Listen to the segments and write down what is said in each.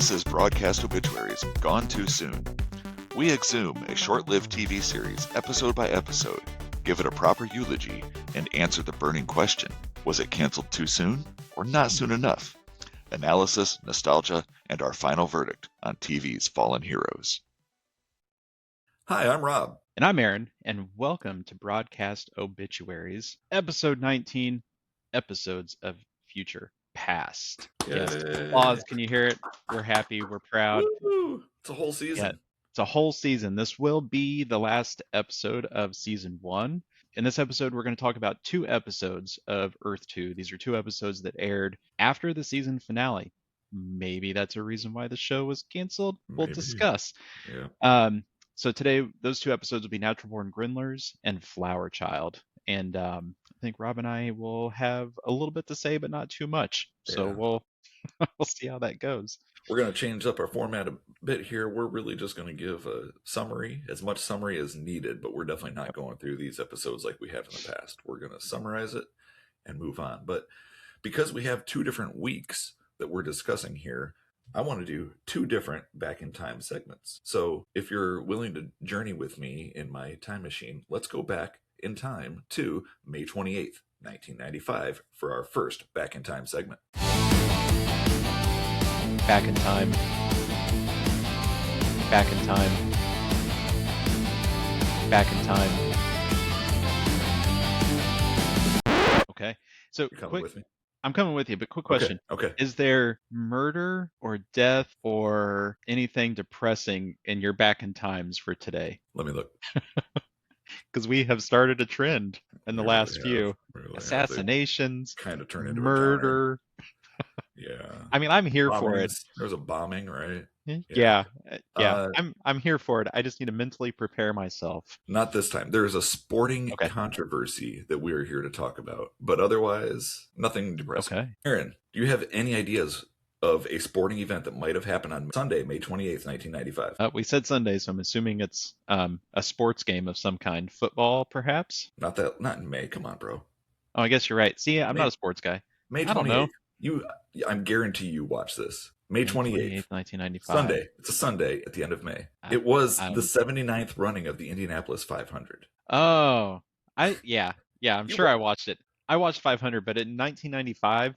This is Broadcast Obituaries, Gone Too Soon. We exhume a short-lived TV series, episode by episode, give it a proper eulogy, and answer the burning question, was it canceled too soon or not soon enough? Analysis, nostalgia, and our final verdict on TV's fallen heroes. Hi, I'm Rob. And I'm Aaron, and welcome to Broadcast Obituaries, Episode 19, Episodes of Future Past. Yes, applause, can you hear it? We're happy, we're proud. Woo! It's a whole season. Yeah, it's a whole season. This will be the last episode of Season 1. In this episode, we're going to talk about 2 episodes of Earth 2. These are 2 episodes that aired after the season finale. Maybe that's a reason why the show was canceled. We'll discuss. Yeah. So today, those 2 episodes will be Natural Born Grindlers and Flower Child. And I think Rob and I will have a little bit to say, but not too much. So we'll see how that goes. We're going to change up our format a bit here. We're really just going to give a summary, as much summary as needed, but we're definitely not going through these episodes like we have in the past. We're going to summarize it and move on. But because we have 2 different weeks that we're discussing here, I want to do 2 different back in time segments. So if you're willing to journey with me in my time machine, let's go back in time to May 28th, 1995 for our first back in time segment. Back in time. Back in time. Back in time. Okay. So You coming with me? I'm coming with you, but quick question. Okay. Is there murder or death or anything depressing in your back in times for today? Let me look. Because we have started a trend in the last few. Really Assassinations, kind of turned into murder. Yeah. I mean, I'm here for it. There was a bombing, right? Yeah. I'm here for it. I just need to mentally prepare myself. Not this time. There is a sporting controversy that we are here to talk about, but otherwise, nothing depressing. Okay. Aaron, do you have any ideas of a sporting event that might have happened on Sunday, May 28th, 1995? We said Sunday, so I'm assuming it's a sports game of some kind. Football, perhaps? Not in May. Come on, bro. Oh, I guess you're right. See, I'm not a sports guy. May 28th. I don't know. I'm guarantee you watch this. May 28th, 1995. Sunday. It's a Sunday at the end of May. It was the 79th running of the Indianapolis 500. Oh, I'm sure I watched it. I watched 500, but in 1995,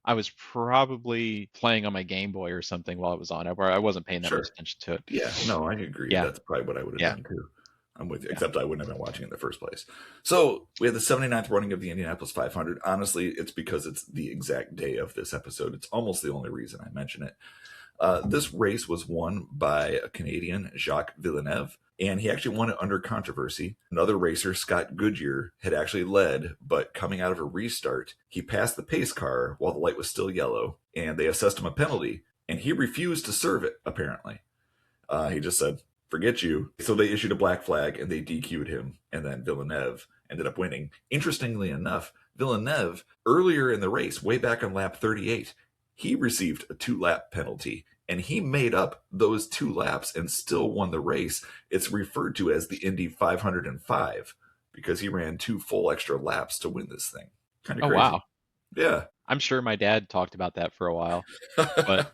I was probably playing on my Game Boy or something while it was on. I wasn't paying that much attention to it. Yeah, no, I agree. Yeah. That's probably what I would have done too. I'm with you, except I wouldn't have been watching in the first place. So we had the 79th running of the Indianapolis 500. Honestly, it's because it's the exact day of this episode. It's almost the only reason I mention it. This race was won by a Canadian, Jacques Villeneuve, and he actually won it under controversy. Another racer, Scott Goodyear, had actually led, but coming out of a restart, he passed the pace car while the light was still yellow, and they assessed him a penalty, and he refused to serve it, apparently. He just said, forget you. So they issued a black flag and they DQ'd him, and then Villeneuve ended up winning. Interestingly enough, Villeneuve, earlier in the race, way back on lap 38, he received a 2-lap penalty, and he made up those 2 laps and still won the race. It's referred to as the Indy 505 because he ran 2 full extra laps to win this thing. Kind of crazy. Wow. Yeah. I'm sure my dad talked about that for a while, but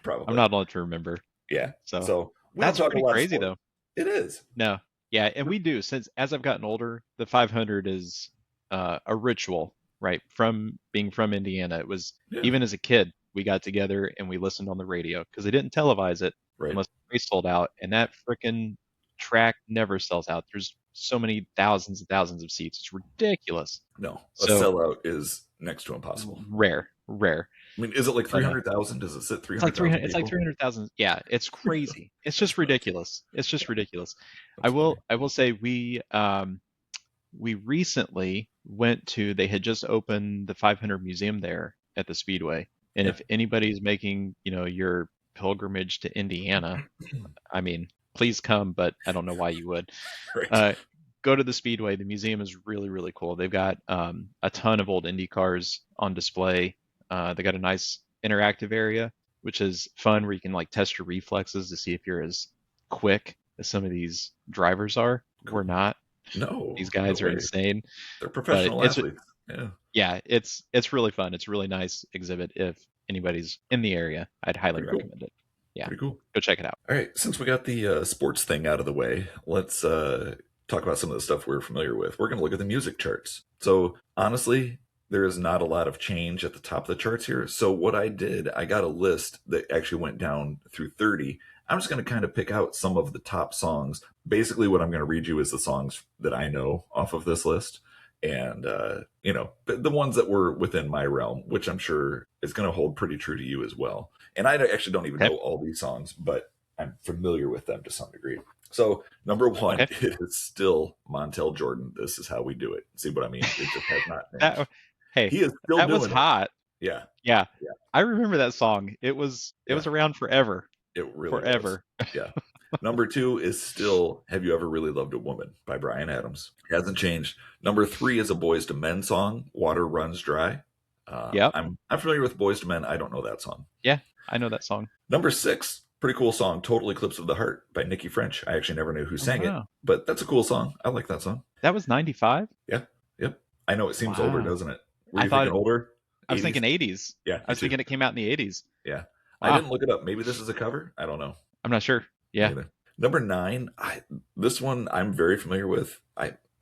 probably. I'm not old to remember. Yeah. So that's pretty crazy, though. It is. No. Yeah, and we do. Since as I've gotten older, the 500 is a ritual, right? From being from Indiana, it was even as a kid, we got together and we listened on the radio because they didn't televise it unless the race sold out, and that freaking track never sells out. There's so many thousands and thousands of seats. It's ridiculous. No, a sellout is next to impossible. Rare. I mean, is it like 300,000? Does it sit 300,000? It's like 300,000. Yeah, it's crazy. It's just ridiculous. I will say we recently went to. They had just opened the 500 museum there at the Speedway, and if anybody's making your pilgrimage to Indiana, I mean, please come. But I don't know why you would. Go to the Speedway. The museum is really, really cool. They've got a ton of old Indy cars on display. They got a nice interactive area, which is fun, where you can test your reflexes to see if you're as quick as some of these drivers are. We're not. No, these guys are insane. They're professional athletes. It's really fun. It's a really nice exhibit. If anybody's in the area, I'd highly recommend it. Yeah. Pretty cool. Go check it out. All right, since we got the sports thing out of the way, let's talk about some of the stuff we're familiar with. We're going to look at the music charts. So honestly, there is not a lot of change at the top of the charts here. So what I did, I got a list that actually went down through 30. I'm just going to kind of pick out some of the top songs. Basically, what I'm going to read you is the songs that I know off of this list. And, the ones that were within my realm, which I'm sure is going to hold pretty true to you as well. And I actually don't even know all these songs, but I'm familiar with them to some degree. So number one, it is still Montel Jordan. This is how we do it. See what I mean? It just has not changed. He is still that doing was it. hot. Yeah. I remember that song. It was around forever. It really forever. Was. Yeah. Number 2 is still Have You Ever Really Loved a Woman by Bryan Adams. Hasn't changed. Number 3 is a Boyz II Men song, Water Runs Dry. I'm familiar with Boyz II Men. I don't know that song. Yeah, I know that song. Number 6, pretty cool song, Total Eclipse of the Heart by Nikki French. I actually never knew who sang it, but that's a cool song. I like that song. That was 95? Yeah. Yep. I know it seems older, doesn't it? I thought thinking older? I was thinking 80s. Yeah. I was thinking it came out in the 80s. Yeah. I didn't look it up. Maybe this is a cover. I don't know. I'm not sure. Yeah. Number 9, this one I'm very familiar with.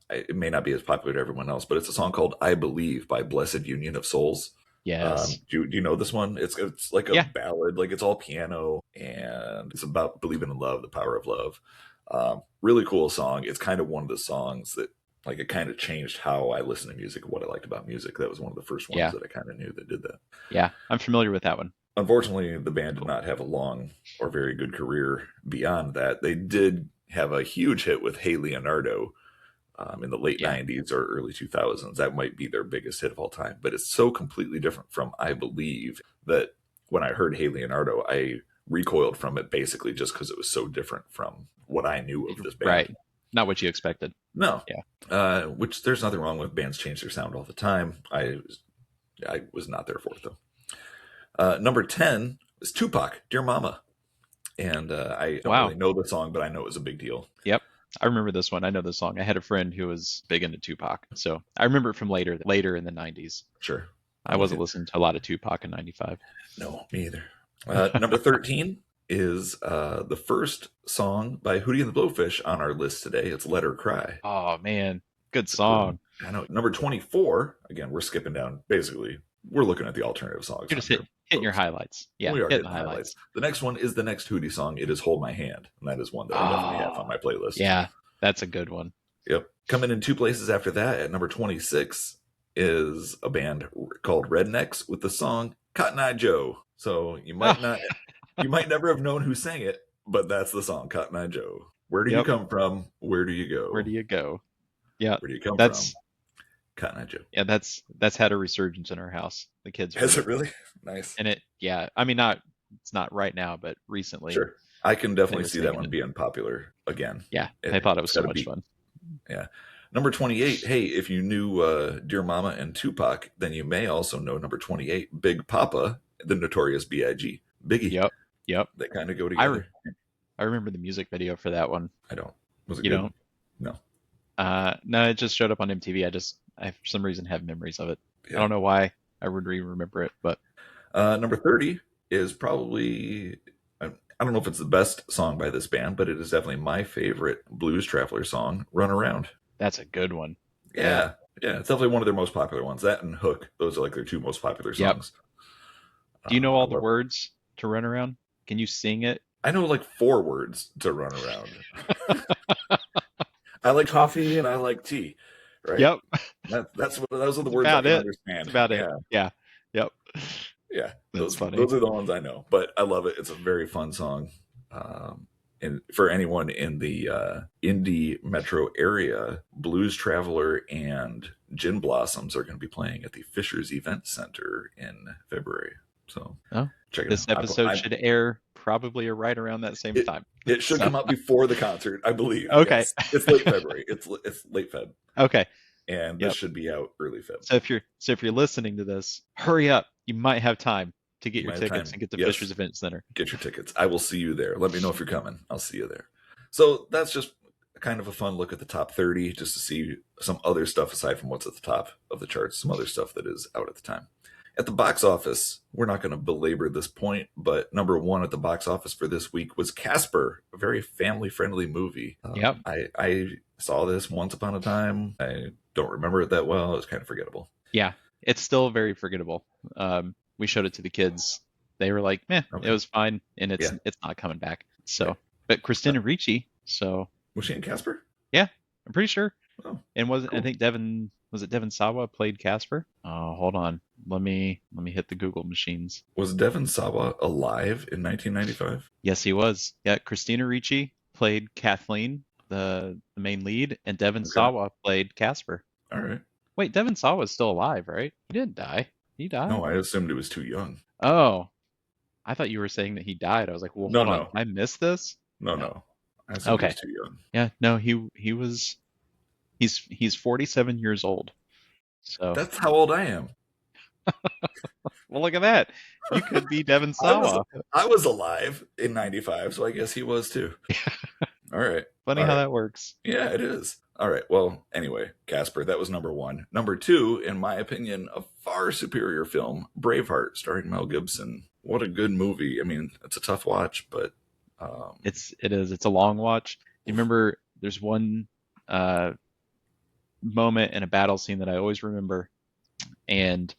It may not be as popular to everyone else, but it's a song called I Believe by Blessed Union of Souls. Yes. Do you know this one? It's like a ballad, like it's all piano, and it's about believing in love, the power of love. Really cool song. It's kind of one of the songs that it kind of changed how I listen to music, what I liked about music. That was one of the first ones that I kind of knew that did that. Yeah, I'm familiar with that one. Unfortunately, the band did not have a long or very good career beyond that. They did have a huge hit with Hey Leonardo in the late 90s or early 2000s. That might be their biggest hit of all time. But it's so completely different from I Believe that when I heard Hey Leonardo, I recoiled from it basically just because it was so different from what I knew of this band. Right. Not what you expected. No. Yeah. Which there's nothing wrong with bands change their sound all the time. I was not there for it, though. Number 10 is Tupac, Dear Mama. And I don't really know the song, but I know it was a big deal. Yep. I remember this one. I know the song. I had a friend who was big into Tupac. So I remember it from later in the 90s. Sure. I wasn't listening to a lot of Tupac in 95. No, me either. Number 13 is the first song by Hootie and the Blowfish on our list today. It's Let Her Cry. Oh, man. Good song. I know. Number 24, again, we're skipping down. Basically, we're looking at the alternative songs. You're just hitting your highlights. Yeah, we are hitting the highlights. The next one is the next Hootie song. It is Hold My Hand. And that is one that I definitely have on my playlist. Yeah, that's a good one. Yep. Coming in 2 places after that at number 26 is a band called Rednecks with the song Cotton Eye Joe. So you might never have known who sang it, but that's the song, Cotton Eye Joe. Where do you come from? Where do you go? Where do you go? Yeah. Where do you come from? Cotton Eye Joe. Yeah, that's had a resurgence in our house. The kids. Has it really? Nice. And I mean, it's not right now, but recently. Sure. I can definitely see that one being popular again. Yeah. I thought it was so much fun. Yeah. Number 28. Hey, if you knew Dear Mama and Tupac, then you may also know number 28, Big Papa, the Notorious B.I.G. Biggie. Yep. They kind of go together. I remember the music video for that one. I don't. Was it you good? Don't? No. No, it just showed up on MTV. I for some reason have memories of it. Yeah. I don't know why I would remember it, but number 30 is probably, I don't know if it's the best song by this band, but it is definitely my favorite Blues Traveler song, Run Around. That's a good one. Yeah, it's definitely one of their most popular ones. That and Hook, those are like their 2 most popular songs. Do you know all the words to Run Around? Can you sing it? I know like 4 words to Run Around. I like coffee and I like tea. Right? Yep. Those are the words I can understand. That's about it. Yeah. Yep. Yeah. That's funny. Those are the ones I know, but I love it. It's a very fun song. And for anyone in the Indy metro area, Blues Traveler and Gin Blossoms are going to be playing at the Fishers Event Center in February. So check it out. This episode should air probably right around that same time. It should come out before the concert, I believe. Okay. Yes. It's late February. It's late Feb. Okay. And this should be out early Feb. So if you're listening to this, hurry up. You might have time to get your tickets and get to Fishers Event Center. Get your tickets. I will see you there. Let me know if you're coming. I'll see you there. So that's just kind of a fun look at the top 30, just to see some other stuff aside from what's at the top of the charts, some other stuff that is out at the time. At the box office, we're not going to belabor this point, but number one at the box office for this week was Casper, a very family-friendly movie. Yep. I saw this once upon a time. I don't remember it that well. It was kind of forgettable. Yeah, it's still very forgettable. We showed it to the kids. They were like, "Meh, Okay. it was fine," and it's Yeah. not coming back. So, but Christina Ricci, so Was she in Casper? I'm pretty sure. Oh, And wasn't I cool. think Devin Sawa played Casper? Oh, hold on. Let me hit the Google machines. Was Devon Sawa alive in 1995? Yes, he was. Yeah, Christina Ricci played Kathleen, the main lead, and Devin Okay. Sawa played Casper. All right. Wait, Devin Sawa is still alive, right? He didn't die. He died. No, I assumed he was too young. Oh, I thought you were saying that he died. I was like, well, No, hold on. no. I missed this. No. I assumed he Okay. was too young. Yeah, no, he was. He's 47 years old. So That's how old I am. well, look at that. You could be Devin I was- Sawa. I was alive in 95, so I guess he was too. All right. Funny All how right. that works. Yeah, it is. All right. Well, anyway, Casper, that was number one. Number two, in my opinion, a far superior film, Braveheart, starring Mel Gibson. What a good movie. I mean, it's a tough watch, but It is. It's a long watch. You remember there's one moment in a battle scene that I always remember, and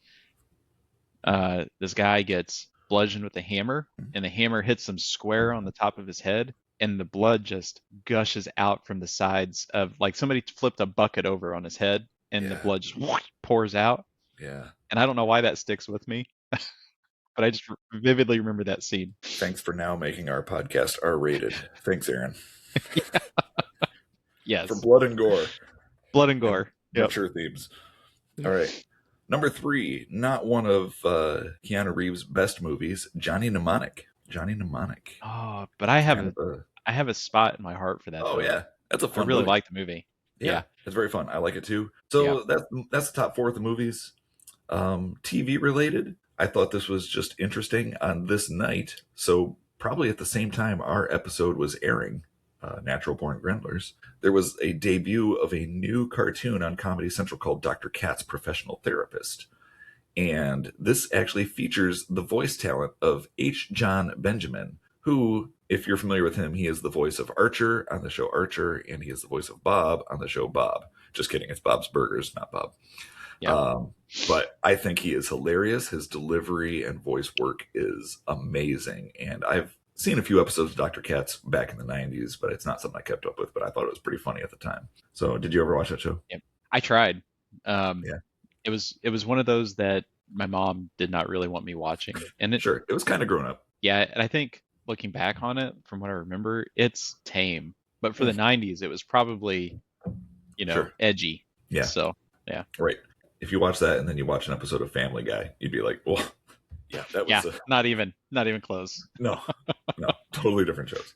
this guy gets bludgeoned with a hammer, and the hammer hits him square on the top of his head, and the blood just gushes out from the sides of like somebody flipped a bucket over on his head, and the Yeah. blood just pours out. yeah. And I don't know why that sticks with me, but I just vividly remember that scene. Thanks for now making our podcast R-rated. Thanks, Aaron. Yes, For blood and gore. blood and gore. Yep. Mature themes. All right. Number three, not one of Keanu Reeves' best movies, Johnny Mnemonic. Johnny Mnemonic. Oh, but I have Kind of I have a spot in my heart for that. oh movie. yeah, that's a I fun. really movie. like the movie. Yeah. It's very fun. I like it too. So that's the top four of the movies. TV related, I thought this was just interesting on this night. So probably at the same time our episode was airing, Natural Born Grindlers, there was a debut of a new cartoon on Comedy Central called Dr. Katz Professional Therapist. And this actually features the voice talent of H. John Benjamin, who, if you're familiar with him, he is the voice of Archer on the show Archer, and he is the voice of Bob on the show Bob. Just kidding, it's Bob's Burgers, not Bob. Yeah. But I think he is hilarious. His delivery and voice work is amazing. And I've seen a few episodes of Dr. Katz back in the 90s, but it's not something I kept up with, but I thought it was pretty funny at the time. So did you ever watch that show? I tried. Yeah. It was one of those that my mom did not really want me watching, and it Sure. It was kind of grown up. yeah, and I think looking back on it, from what I remember, it's tame. But for the '90s, it was probably, Sure. edgy. Yeah. So Right. If you watch that and then you watch an episode of Family Guy, you'd be like, well, yeah, that was yeah, not even close. no, totally different shows.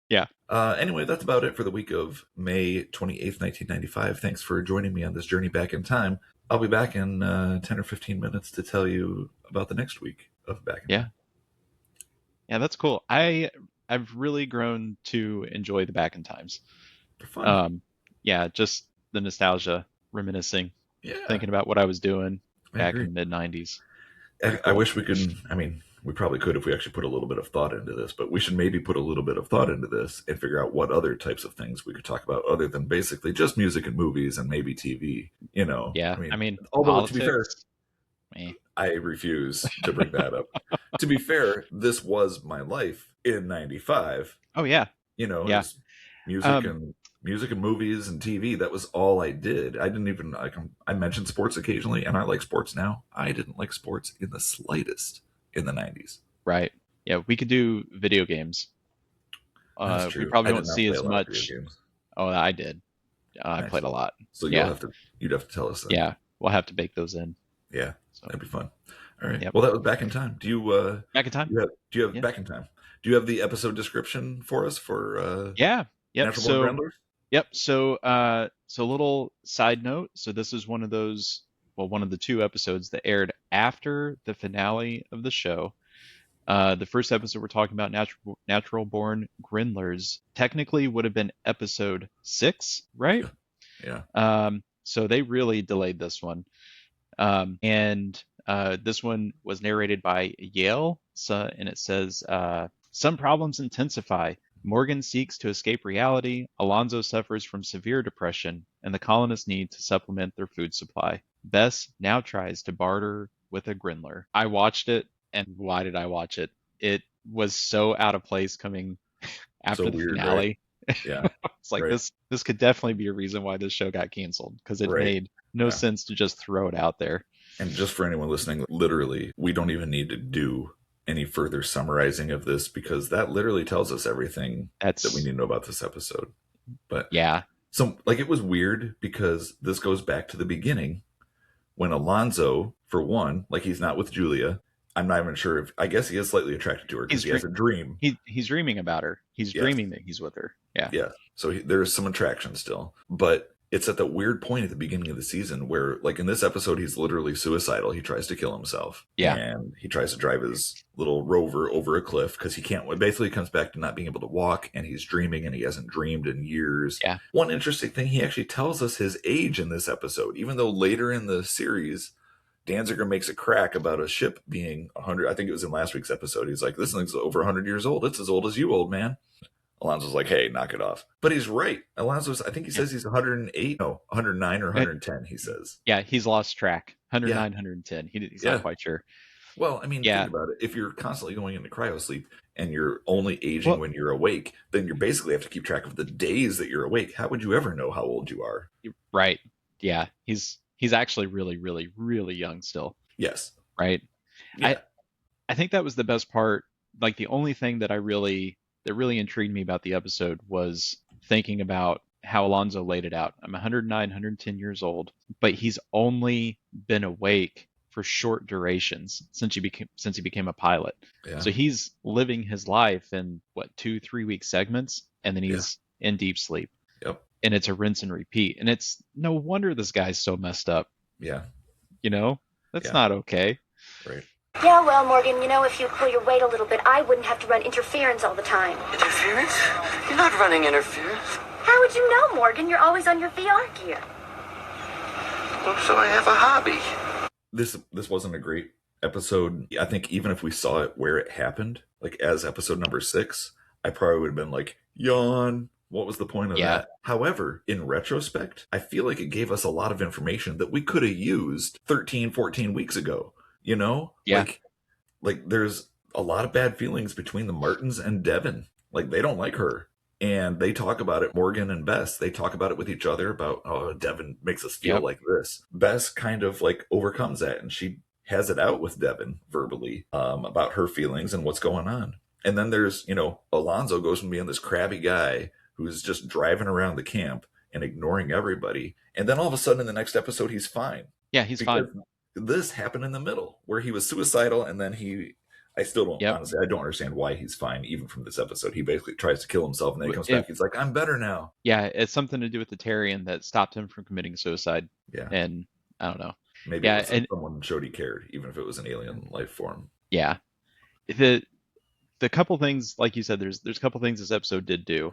Yeah. Anyway, that's about it for the week of May 28th, 1995. Thanks for joining me on this journey back in time. I'll be back in 10 or 15 minutes to tell you about the next week of Back in Time. Yeah, that's cool. I've really grown to enjoy the Back in Times. They're fun. Yeah, just the nostalgia, reminiscing, Yeah. thinking about what I was doing I back agree. in the mid '90s. I wish we could. I mean, we probably could if we actually put a little bit of thought into this, but we should maybe put a little bit of thought into this and figure out what other types of things we could talk about other than basically just music and movies and maybe TV. Yeah, I mean, although to be fair, politics, eh. I refuse to bring that up. To be fair, this was my life in '95. Oh yeah, Yeah. Yeah. It was music and movies and TV. That was all I did. I didn't even I mentioned sports occasionally, and I like sports now. I didn't like sports in the slightest in the '90s. right. Yeah, we could do video games. That's We true. probably I won't did not see play as a lot of much. video games. Oh, I did. I Nice. played a lot. So Yeah. you'd have to tell us that. Yeah, we'll have to bake those in. Yeah, So that'd be fun. All right. Yep. Well, that was Back in Time. Do you back in time. do you have Yeah. Back in Time? Do you have the episode description for us for Yeah. Yep. Natural So Born Grindlers? Yep. So, so a little side note. So this is one of those, well, one of the two episodes that aired after the finale of the show. The first episode we're talking about, Natural Born Grindlers, technically would have been episode 6, right? Yeah. So they really delayed this one. And This one was narrated by Yale, and it says, some problems intensify. Morgan seeks to escape reality, Alonzo suffers from severe depression, and the colonists need to supplement their food supply. Bess now tries to barter with a Grindler. I watched it, and why did I watch it? It was so out of place coming after So the weird, finale. Yeah. It's like Right. this could definitely be a reason why this show got canceled, because it Right. made no Yeah. sense to just throw it out there. And just for anyone listening, literally, we don't even need to do any further summarizing of this because that literally tells us everything That's that we need to know about this episode. But yeah, so, like, it was weird because this goes back to the beginning when Alonzo, for one, like, he's not with Julia. I'm not even sure if, I guess he is slightly attracted to her because He's he has a dream. he's dreaming about her. He's Yes. dreaming that he's with her. Yeah. Yeah. So there's some attraction still. But it's at that weird point at the beginning of the season where, like, in this episode, he's literally suicidal. He tries to kill himself. Yeah. And he tries to drive his little rover over a cliff because he can't. It basically comes back to not being able to walk, and he's dreaming, and he hasn't dreamed in years. Yeah. One interesting thing, he actually tells us his age in this episode, even though later in the series, Danziger makes a crack about a ship being 100. I think it was in last week's episode. He's like, this thing's over 100 years old. It's as old as you, old man. Alonzo's like, hey, knock it off. But he's right. Alonzo's, I think he says he's 108, no, 109 or 110, he says. Yeah, he's lost track. 109, 110. He's Yeah. not quite sure. Well, I mean, Yeah. think about it. If you're constantly going into cryosleep and you're only aging Well- when you're awake, then you basically have to keep track of the days that you're awake. How would you ever know how old you are? Right. Yeah. He's actually really, really, really young still. Yes. Right. Yeah. I think that was the best part. Like the only thing that really intrigued me about the episode was thinking about how Alonzo laid it out. I'm 109, 110 years old, but he's only been awake for short durations since he became a pilot. Yeah. So he's living his life in 2-3 week segments, and then he's in deep sleep. Yep. And it's a rinse and repeat. And it's no wonder this guy's so messed up. Yeah. You know, that's Yeah. not okay. Right. Yeah, well, Morgan, you know, if you pull your weight a little bit, I wouldn't have to run interference all the time. Interference? You're not running interference. How would you know, Morgan? You're always on your VR gear. Well, so I have a hobby. This wasn't a great episode. I think even if we saw it where it happened, like as episode number 6, I probably would have been like, yawn. What was the point of Yeah. that? However, in retrospect, I feel like it gave us a lot of information that we could have used 13, 14 weeks ago. You know? Yeah. Like there's a lot of bad feelings between the Martins and Devin. Like they don't like her. And they talk about it, Morgan and Bess, they talk about it with each other about, oh, Devin makes us feel Yep. like this. Bess kind of like overcomes that, and she has it out with Devin verbally about her feelings and what's going on. And then there's, Alonzo goes from being this crabby guy who's just driving around the camp and ignoring everybody. And then all of a sudden in the next episode, he's fine. Yeah, he's Because fine. this happened in the middle where he was suicidal, and then I still don't, Yep. honestly, I don't understand why he's fine, even from this episode. He basically tries to kill himself, and then he comes back. He's like, I'm better now. Yeah, it's something to do with the Terrian that stopped him from committing suicide. Yeah. And I don't know. Maybe Yeah, it was and- someone showed he cared, even if it was an alien life form. Yeah. The couple things, like you said, there's a couple things this episode did do.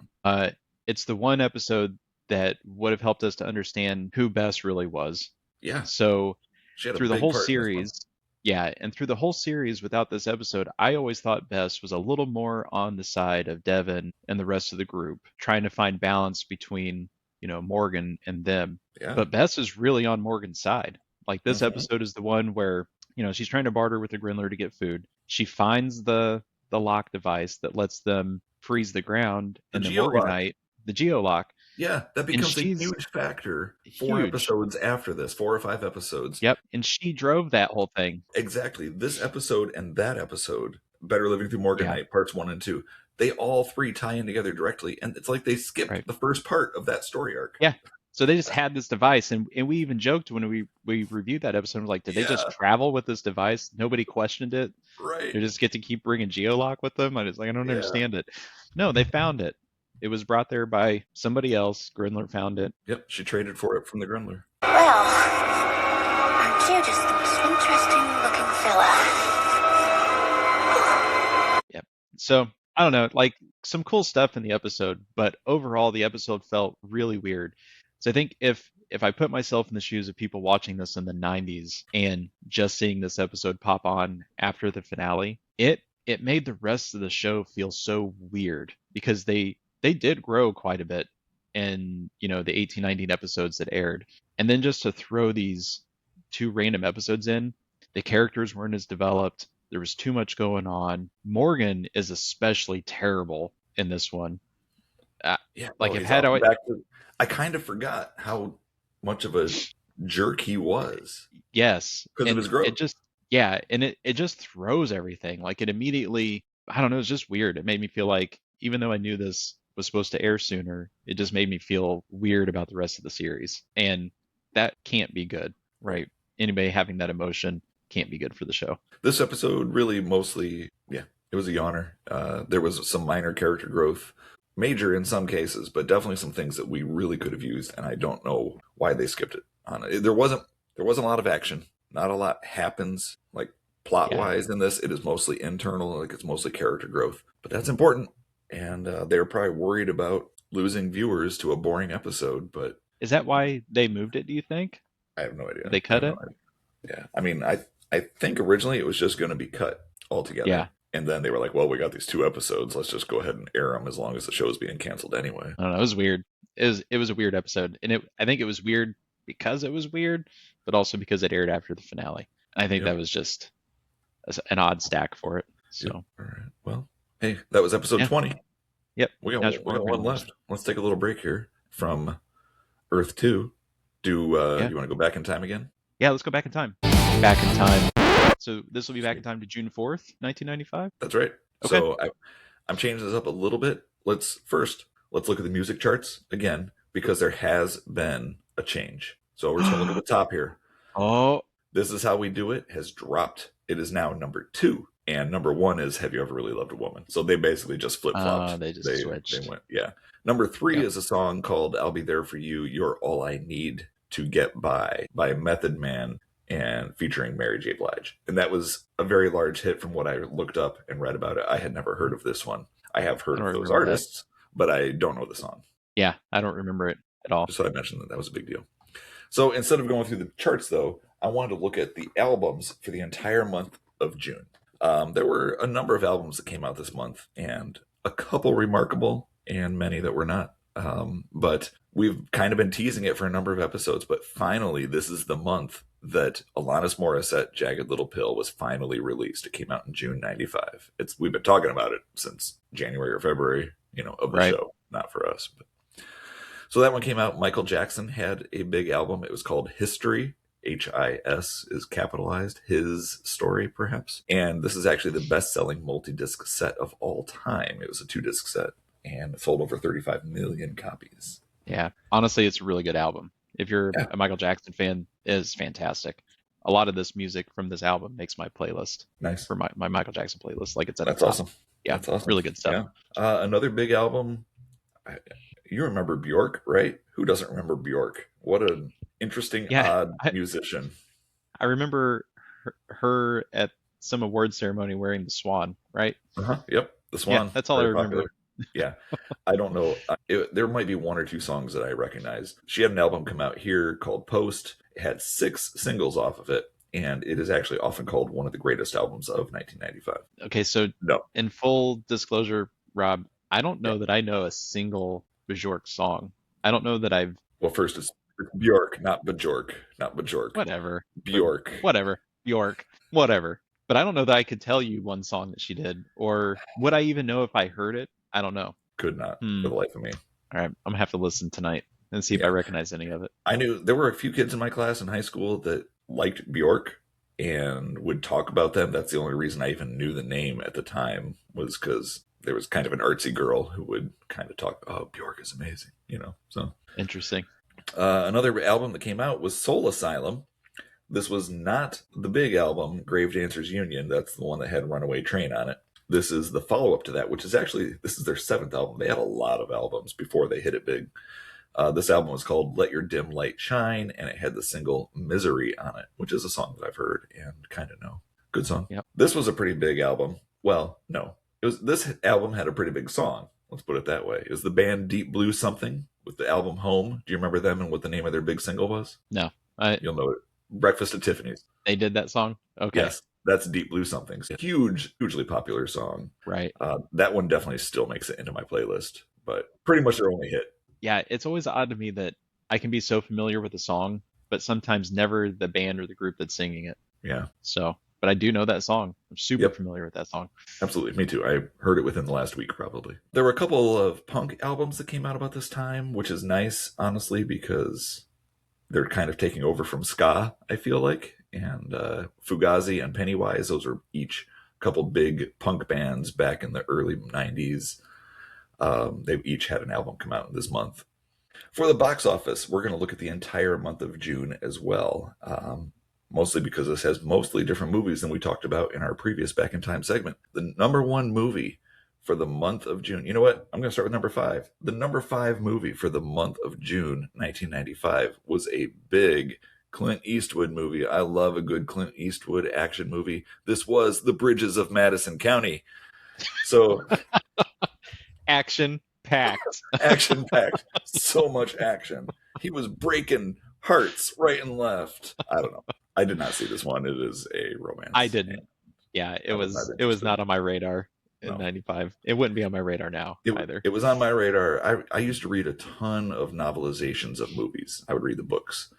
It's the one episode that would have helped us to understand who Bess really was. Yeah. So She had a through the big whole part in this one. series, yeah, and through the whole series without this episode, I always thought Bess was a little more on the side of Devin and the rest of the group, trying to find balance between, Morgan and them. Yeah. But Bess is really on Morgan's side. Like this Mhm. episode is the one where, she's trying to barter with the Grindler to get food. She finds the lock device that lets them freeze the ground, and the geolock. Morganite, the geolock. Yeah, that becomes a she's- huge factor 4 Huge. episodes after this, 4 or 5 episodes. Yep, and she drove that whole thing. Exactly. This episode and that episode, Better Living Through Morganite, parts 1 and 2, they all 3 tie in together directly. And it's like they skipped Right. the first part of that story arc. Yeah. So they just had this device, and we even joked when we reviewed that episode, like, did they just Yeah. travel with this device? Nobody questioned it. Right. They just get to keep bringing geolock with them. I don't Yeah. understand it. No, they found it. It was brought there by somebody else. Grindler found it. Yep. She traded for it from the Grindler. Well, aren't you just the most interesting looking fella? So I don't know, like some cool stuff in the episode, but overall the episode felt really weird. So I think if if I put myself in the shoes of people watching this in the 90s and just seeing this episode pop on after the finale, it made the rest of the show feel so weird because they did grow quite a bit in, you know, the 18, 19 episodes that aired. And then just to throw these 2 random episodes in, the characters weren't as developed. There was too much going on. Morgan is especially terrible in this one. Yeah, Like, well, if he's had off I, back to- I kind of forgot how much of a jerk he was. yes, Because of and his growth. it just, yeah, and it just throws everything. Like, it immediately, I don't know, it's just weird. It made me feel like, even though I knew this was supposed to air sooner, it just made me feel weird about the rest of the series, and that can't be good, right? Anybody having that emotion can't be good for the show. This episode really mostly, yeah, it was a yawner. There was some minor character growth, major in some cases, but definitely some things that we really could have used, and I don't know why they skipped it. There wasn't a lot of action. Not a lot happens, like plot-wise in this. It is mostly internal, like it's mostly character growth. But that's important, and they were probably worried about losing viewers to a boring episode, but Is that why they moved it, do you think? I have no idea. They cut I have it? no idea. Yeah, I mean, I think originally it was just going to be cut altogether. Yeah. And then they were like, well, we got these 2 episodes. Let's just go ahead and air them as long as the show is being canceled anyway. I don't know. It was weird. It was a weird episode, and I think it was weird because it was weird, but also because it aired after the finale. I think that was just an odd stack for it. So, All right. Well, hey, that was episode 20. Yep. We got, Now we got one left. Let's take a little break here from Earth 2. You want to go back in time again? Yeah, let's go back in time. Back in time. So this will be back in time to June 4th, 1995. That's right. Okay. So I'm changing this up a little bit. Let's look at the music charts again, because there has been a change. So we're just going to look at the top here. Oh, This Is How We Do It has dropped. It is now number 2. And number 1 is Have You Ever Really Loved a Woman? So they basically just flip-flopped. They just switched. They went, yeah. Number 3 is a song called I'll Be There For You, You're All I Need to Get by Method Man and featuring Mary J. Blige. And that was a very large hit from what I looked up and read about it. I had never heard of this one. I have heard of those artists, but I don't know the song. Yeah, I don't remember it at all. Just so I mentioned that was a big deal. So instead of going through the charts, though, I wanted to look at the albums for the entire month of June. There were a number of albums that came out this month, and a couple remarkable and many that were not. But we've kind of been teasing it for a number of episodes, but finally, this is the month that Alanis Morissette, Jagged Little Pill, was finally released. It came out in June 95. We've been talking about it since January or February, of the show, not for us. But. So that one came out. Michael Jackson had a big album. It was called History. H-I-S is capitalized. His Story, perhaps. And this is actually the best-selling multi-disc set of all time. It was a 2-disc set, and it sold over 35 million copies. Yeah, honestly, it's a really good album. If you're a Michael Jackson fan, it is fantastic. A lot of this music from this album makes my playlist. Nice. For my Michael Jackson playlist. Like, it's at That's the top. awesome. Yeah, That's awesome. Really good stuff. Yeah. Another big album. You remember Bjork, right? Who doesn't remember Bjork? What an interesting, odd musician. I remember her at some award ceremony wearing the swan, right? Yep, the swan. Yeah, that's all I remember. Yeah, I don't know. There might be 1 or 2 songs that I recognize. She had an album come out here called Post. It had 6 singles off of it, and it is actually often called one of the greatest albums of 1995. Okay, so in full disclosure, Rob, I don't know that I know a single Bjork song. I don't know that I've... Well, first it's Bjork, not Bjork. Not Bjork. Whatever. Bjork. Whatever. Bjork. Whatever. But I don't know that I could tell you one song that she did, or would I even know if I heard it? I don't know. Could not, for the life of me. All right, I'm going to have to listen tonight and see if I recognize any of it. I knew there were a few kids in my class in high school that liked Bjork and would talk about them. That's the only reason I even knew the name at the time, was because there was kind of an artsy girl who would kind of talk, oh, Bjork is amazing, so. Interesting. Another album that came out was Soul Asylum. This was not the big album, Grave Dancers Union. That's the one that had Runaway Train on it. This is the follow-up to that, which is actually, this is their 7th album. They had a lot of albums before they hit it big. This album was called Let Your Dim Light Shine, and it had the single Misery on it, which is a song that I've heard and kind of know. Good song. Yep. This was a pretty big album. Well, no. This album had a pretty big song. Let's put it that way. It was the band Deep Blue Something with the album Home. Do you remember them and what the name of their big single was? No, You'll know it. Breakfast at Tiffany's. they did that song. Okay, Yes, that's Deep Blue Something. Hugely popular song. right. That one definitely still makes it into my playlist, but pretty much their only hit. Yeah, it's always odd to me that I can be so familiar with a song, but sometimes never the band or the group that's singing it. Yeah, So, but I do know that song. I'm super Yep. familiar with that song. absolutely. Me too. I heard it within the last week, probably. There were a couple of punk albums that came out about this time, which is nice, honestly, because they're kind of taking over from ska, I feel like. And Fugazi and Pennywise, those are each a couple big punk bands back in the early 90s. They've each had an album come out this month. For the box office, we're going to look at the entire month of June as well, mostly because this has mostly different movies than we talked about in our previous Back in Time segment. The number one movie for the month of June. You know what? I'm going to start with number 5. The number 5 movie for the month of June 1995 was a big Clint Eastwood movie. I love a good Clint Eastwood action movie. This was The Bridges of Madison County. So Action packed. action packed. So much action. He was breaking hearts right and left. I don't know. I did not see this one. It is a romance. I didn't. Yeah, it I was was not it was interested. not on my radar in No. 95. It wouldn't be on my radar now either. It was on my radar. I used to read a ton of novelizations of movies. I would read the books.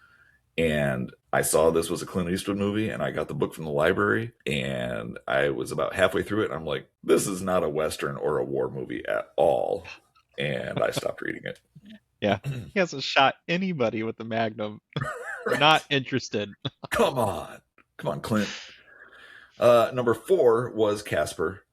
And I saw this was a Clint Eastwood movie, and I got the book from the library, and I was about halfway through it, and I'm like, this is not a Western or a war movie at all. And I stopped reading it. He hasn't shot anybody with the Magnum. Not interested. Come on, Clint. Number 4 was Casper,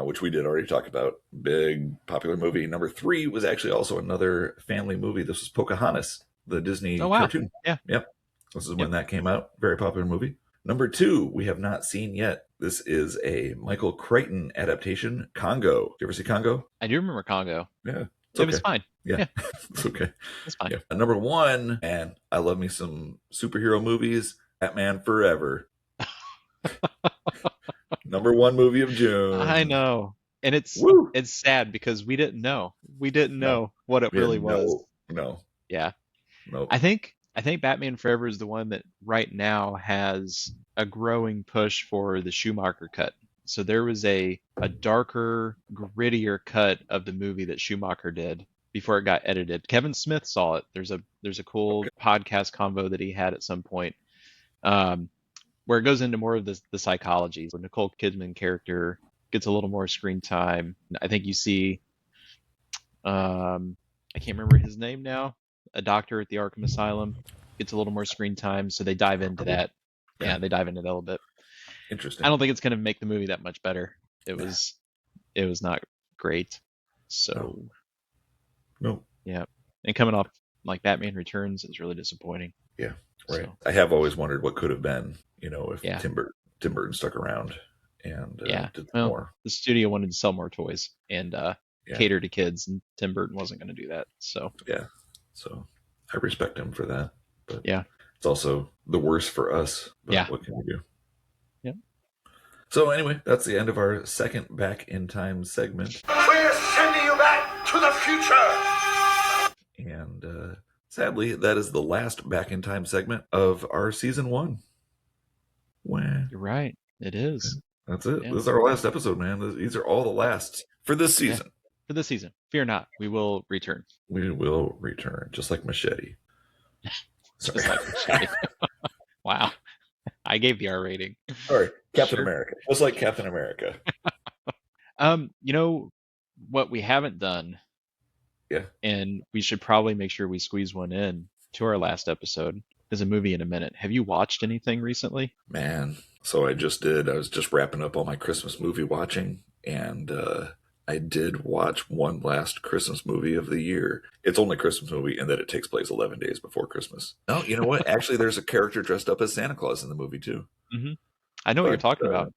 which we did already talk about. Big popular movie. Number 3 was actually also another family movie. This was Pocahontas, the Disney Oh, wow. cartoon. Yeah. Yep. This is when that came out. Very popular movie. Number 2, we have not seen yet. This is a Michael Crichton adaptation, Congo. Did you ever see Congo? I do remember Congo. Yeah. It's It okay. was fine. Yeah. It's okay. It's fine. Yeah. Number 1, and I love me some superhero movies, Batman Forever. Number 1 movie of June. I know. And it's Woo! it's sad because we didn't know. We didn't No. know what it We had really was. No. Yeah. No. I think Batman Forever is the one that right now has a growing push for the Schumacher cut. So there was a darker, grittier cut of the movie that Schumacher did before it got edited. Kevin Smith saw it. There's a cool podcast convo that he had at some point, where it goes into more of the psychology. So Nicole Kidman character gets a little more screen time. I think you see, I can't remember his name now, a doctor at the Arkham Asylum gets a little more screen time. So they dive into that. Yeah, they dive into that a little bit. Interesting. I don't think it's going to make the movie that much better. It was not great. So No. yeah, and coming off like Batman Returns is really disappointing. Yeah. Right. So, I have always wondered what could have been, if Yeah. Tim Burton stuck around and Yeah. did Well, more. the studio wanted to sell more toys and Yeah. cater to kids, and Tim Burton wasn't going to do that. So So I respect him for that. But Yeah. it's also the worse for us. But Yeah. what can we do? Yep. So anyway, that's the end of our second Back in Time segment. We're sending you back to the future! And sadly, that is the last Back in Time segment of our season 1. Wah. you're right. It is That's it. Yeah. This is our last episode, man. These are all the lasts for this Yeah. season. for this season. Fear not, we will return. We will return, just like Machete. Sorry. Just like Machete. Wow, I gave the R rating. Sorry, Captain Sure. America. Just like Captain America. You know what we haven't done? Yeah. And we should probably make sure we squeeze one in to our last episode is a movie in a minute. Have you watched anything recently? Man, so I just did. I was just wrapping up all my Christmas movie watching, and I did watch one last Christmas movie of the year. It's only a Christmas movie in that it takes place 11 days before Christmas. No, you know what? Actually, there's a character dressed up as Santa Claus in the movie too. I know what you're But, talking about.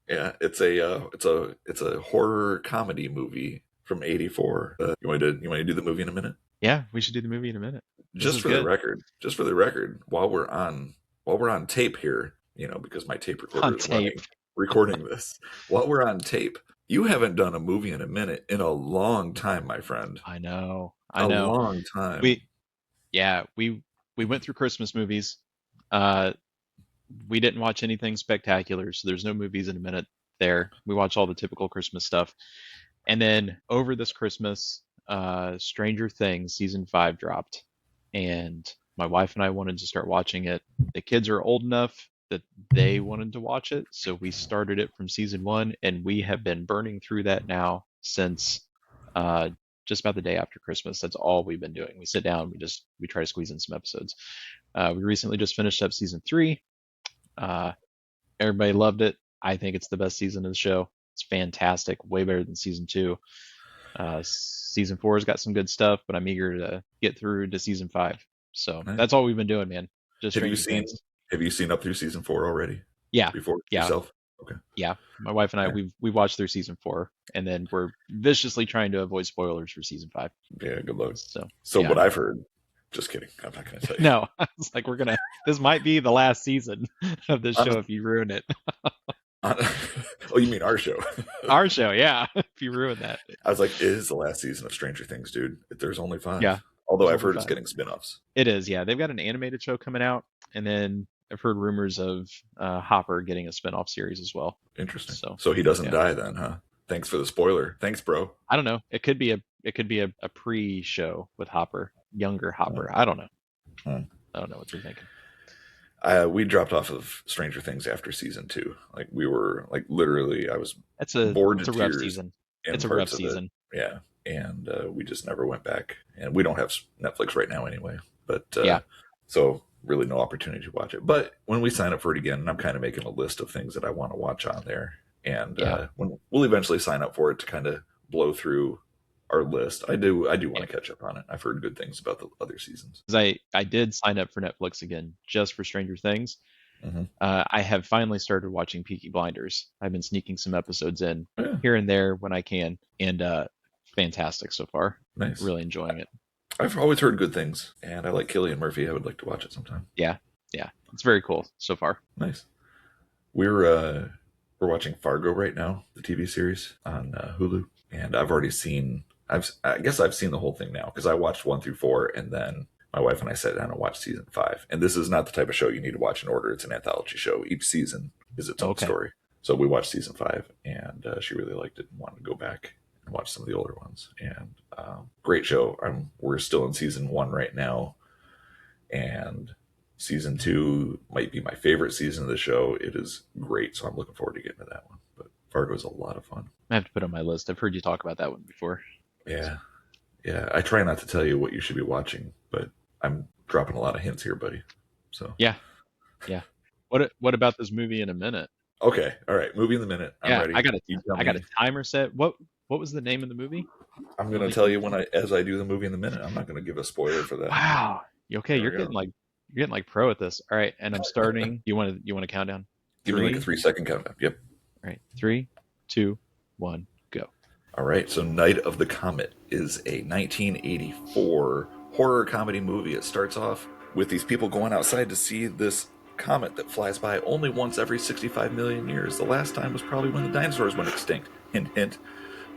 Yeah, it's a horror comedy movie from '84. You want to do the movie in a minute? Yeah, we should do the movie in a minute. Just is for good. the record, while we're on tape here, because my tape recorder On is running, tape. recording this. While we're on tape, you haven't done a movie in a minute in a long time, my friend. I know. I know. long time. We went through Christmas movies. We didn't watch anything spectacular, so there's no movies in a minute there. We watched all the typical Christmas stuff. And then over this Christmas, Stranger Things season 5 dropped, and my wife and I wanted to start watching it. The kids are old enough that they wanted to watch it, so we started it from season 1, and we have been burning through that now since just about the day after Christmas. That's all we've been doing. We sit down, we try to squeeze in some episodes. We recently just finished up season 3. Everybody loved it. I think it's the best season of the show. It's fantastic, way better than season 2. Season 4 has got some good stuff, but I'm eager to get through to season 5. So Nice. that's all we've been doing, man. Just Have you Stranger seen Things. Have you seen up through season 4 already? Yeah, Before yeah. yourself? yeah. My wife and I, Yeah. we watched through season 4, and then we're viciously trying to avoid spoilers for season 5. Yeah, good luck. So So yeah. What I've heard, just kidding. I'm not going to tell you. no, it's like this might be the last season of this show if you ruin it. Oh, you mean our show? Our show, yeah. If you ruin that. I was like, it is the last season of Stranger Things, dude. There's only 5. Yeah. Although There's I've heard only it's 5. getting spin-offs. It is, yeah. They've got an animated show coming out, and then I've heard rumors of Hopper getting a spin-off series as well. Interesting. So, So he doesn't yeah. die then, huh? Thanks for the spoiler. Thanks, bro. I don't know. It could be a pre-show with Hopper, younger Hopper. I don't know. Hmm. I don't know what you're thinking. We dropped off of Stranger Things after season 2. Like we were like literally, I was It's a bored it's to a rough tears season. in It's a rough parts of it. season. Yeah, and we just never went back. And we don't have Netflix right now anyway. But Yeah. so really no opportunity to watch it. But when we sign up for it again, I'm kind of making a list of things that I want to watch on there. And Yeah. when we'll eventually sign up for it to kind of blow through our list. I do want Yeah. to catch up on it. I've heard good things about the other seasons. 'Cause I did sign up for Netflix again just for Stranger Things. Mhm. I have finally started watching Peaky Blinders. I've been sneaking some episodes in Yeah. here and there when I can, and fantastic so far. Nice. Really enjoying it. I've always heard good things, and I like Cillian Murphy. I would like to watch it sometime. Yeah, it's very cool so far. Nice. We're watching Fargo right now, the TV series on Hulu, and I've already seen. I guess I've seen the whole thing now because I watched 1 through 4, and then my wife and I sat down and watched season 5. And this is not the type of show you need to watch in order. It's an anthology show. Each season is its own Okay. story. So we watched season 5, and she really liked it and wanted to go back and watch some of the older ones. And great show. We're still in season 1 right now, and season 2 might be my favorite season of the show. It is great, so I'm looking forward to getting to that one. But Fargo is a lot of fun. I have to put it on my list. I've heard you talk about that one before. Yeah. I try not to tell you what you should be watching, but I'm dropping a lot of hints here, buddy. So Yeah. What about this movie in a minute? okay, all right. Movie in the minute. I'm Yeah, ready. I got You tell a me. timer set. What was the name of the movie? I'm going to tell you as I do the movie in the minute. I'm not going to give a spoiler for that. Wow. You okay? There You're we go. getting like pro at this. All right, and I'm starting. You want to count down? Give me like a 3. 3-second countdown. Yep. All right, 3, 2, 1, go. All right, so Night of the Comet is a 1984 horror comedy movie. It starts off with these people going outside to see this comet that flies by only once every 65 million years. The last time was probably when the dinosaurs went extinct. Hint, hint.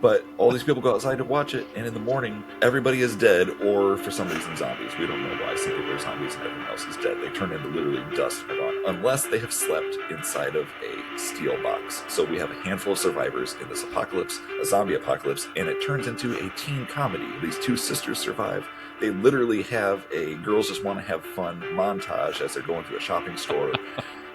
But all these people go outside to watch it, and in the morning, everybody is dead, or for some reason, zombies. We don't know why. Some people are zombies and everyone else is dead. They turn into literally dust and are gone, unless they have slept inside of a steel box. So we have a handful of survivors in this apocalypse, a zombie apocalypse, and it turns into a teen comedy. These two sisters survive. They literally have a girls just want to have fun montage as they're going to a shopping store.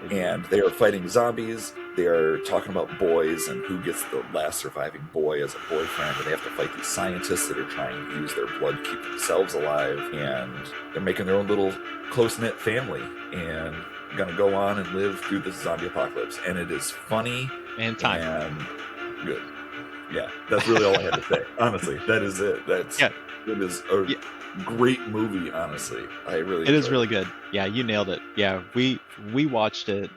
And they are fighting zombies. They are talking about boys and who gets the last surviving boy as a boyfriend. And they have to fight these scientists that are trying to use their blood to keep themselves alive. And they're making their own little close-knit family and going to go on and live through this zombie apocalypse. And it is funny And time. and good. Yeah, that's really all I had to say. Honestly, that is it. It is a great movie, honestly. I really It is enjoyed really good. Yeah, you nailed it. Yeah, we watched it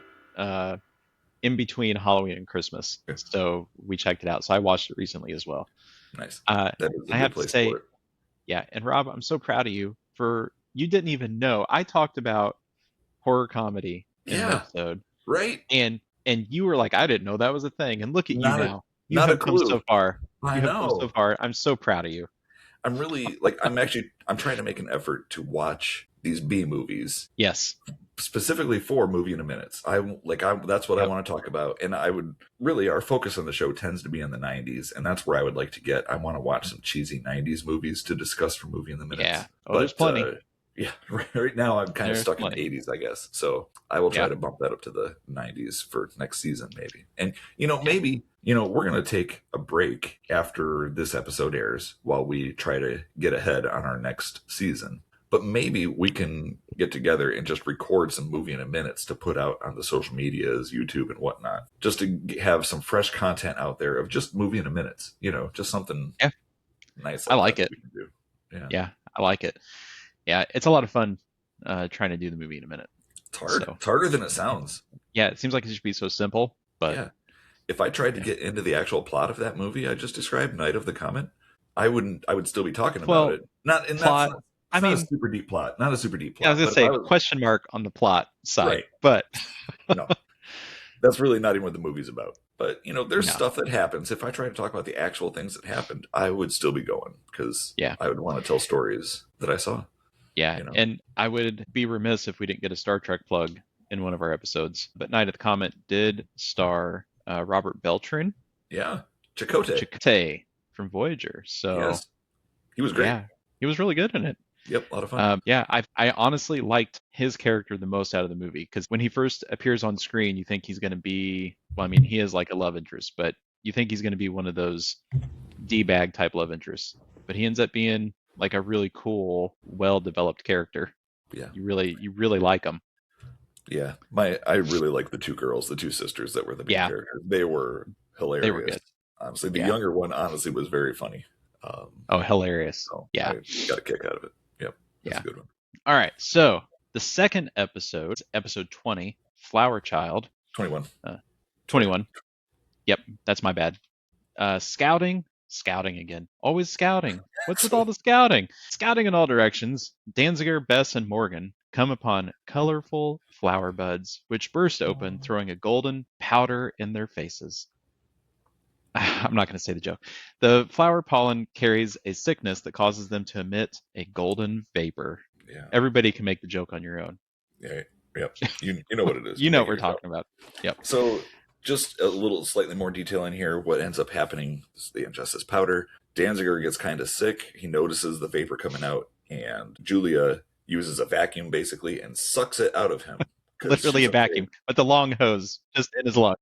in between Halloween and Christmas, Yeah. so we checked it out. So I watched it recently as well. Nice. That That is a I good have to place say, for it. yeah. And Rob, I'm so proud of you for you didn't even know I talked about horror comedy in an Yeah. episode, Right? and you were like, I didn't know that was a thing, and look at Not you a- now. You not have a come so clue. far. I You have come know. so far. I'm so proud of you. I'm really like I'm trying to make an effort to watch these B movies Yes. specifically for Movie in a Minutes. That's what I Yep. want to talk about, and I would really our focus on the show tends to be in the 90s, and that's where I would like to get. I want to watch some cheesy 90s movies to discuss for Movie in the Minutes. Yeah. Oh, there's plenty. Yeah, right now I'm kind of There's stuck plenty. in the 80s, I guess. So I will try Yeah. to bump that up to the 90s for next season, maybe. And maybe we're gonna take a break after this episode airs while we try to get ahead on our next season. But maybe we can get together and just record some Movie in a Minutes to put out on the social medias, YouTube and whatnot, just to have some fresh content out there of just Movie in a Minutes. Just something nice. I like that it. we can do. Yeah. Yeah, I like it. Yeah, it's a lot of fun trying to do the movie in a minute. It's hard. So. It's harder than it sounds. Yeah, it seems like it should be so simple, but yeah. If I tried to get into the actual plot of that movie I just described, Night of the Comet, I would still be talking about it. Not in plot. That's not a super deep plot. Not a super deep plot. I was gonna say question mark on the plot side, Right. but no, that's really not even what the movie's about. But there's No. stuff that happens. If I try to talk about the actual things that happened, I would still be going because I would want to tell stories that I saw. Yeah, and I would be remiss if we didn't get a Star Trek plug in one of our episodes. But Night of the Comet did star Robert Beltran. Yeah, Chakotay from Voyager. So yes. He was great. Yeah, he was really good in it. Yep, a lot of fun. I honestly liked his character the most out of the movie because when he first appears on screen, you think he's going to be, well, I mean, he is like a love interest, but you think he's going to be one of those D-bag type love interests. But he ends up being like a really cool, well-developed character. Yeah, you really like him. Yeah, I really like the two girls, the two sisters that were the main characters. They were hilarious. They were good. Honestly, the younger one honestly was very funny. Hilarious. So yeah, I got a kick out of it. Yep, that's a good one. All right, so the second episode, episode 20, Flower Child. 21. 21. Yep, that's my bad. Scouting again. Always scouting. What's with all the scouting? Scouting in all directions, Danziger, Bess, and Morgan come upon colorful flower buds, which burst open, throwing a golden powder in their faces. I'm not going to say the joke. The flower pollen carries a sickness that causes them to emit a golden vapor. Yeah. Everybody can make the joke on your own. Yeah. Yep. You know what it is. You know what we're talking about. Yep. So just a little slightly more detail in here. What ends up happening is they ingest this powder. Danziger gets kind of sick. He notices the vapor coming out, and Julia uses a vacuum basically and sucks it out of him. Literally a vacuum, but the long hose just in his lung.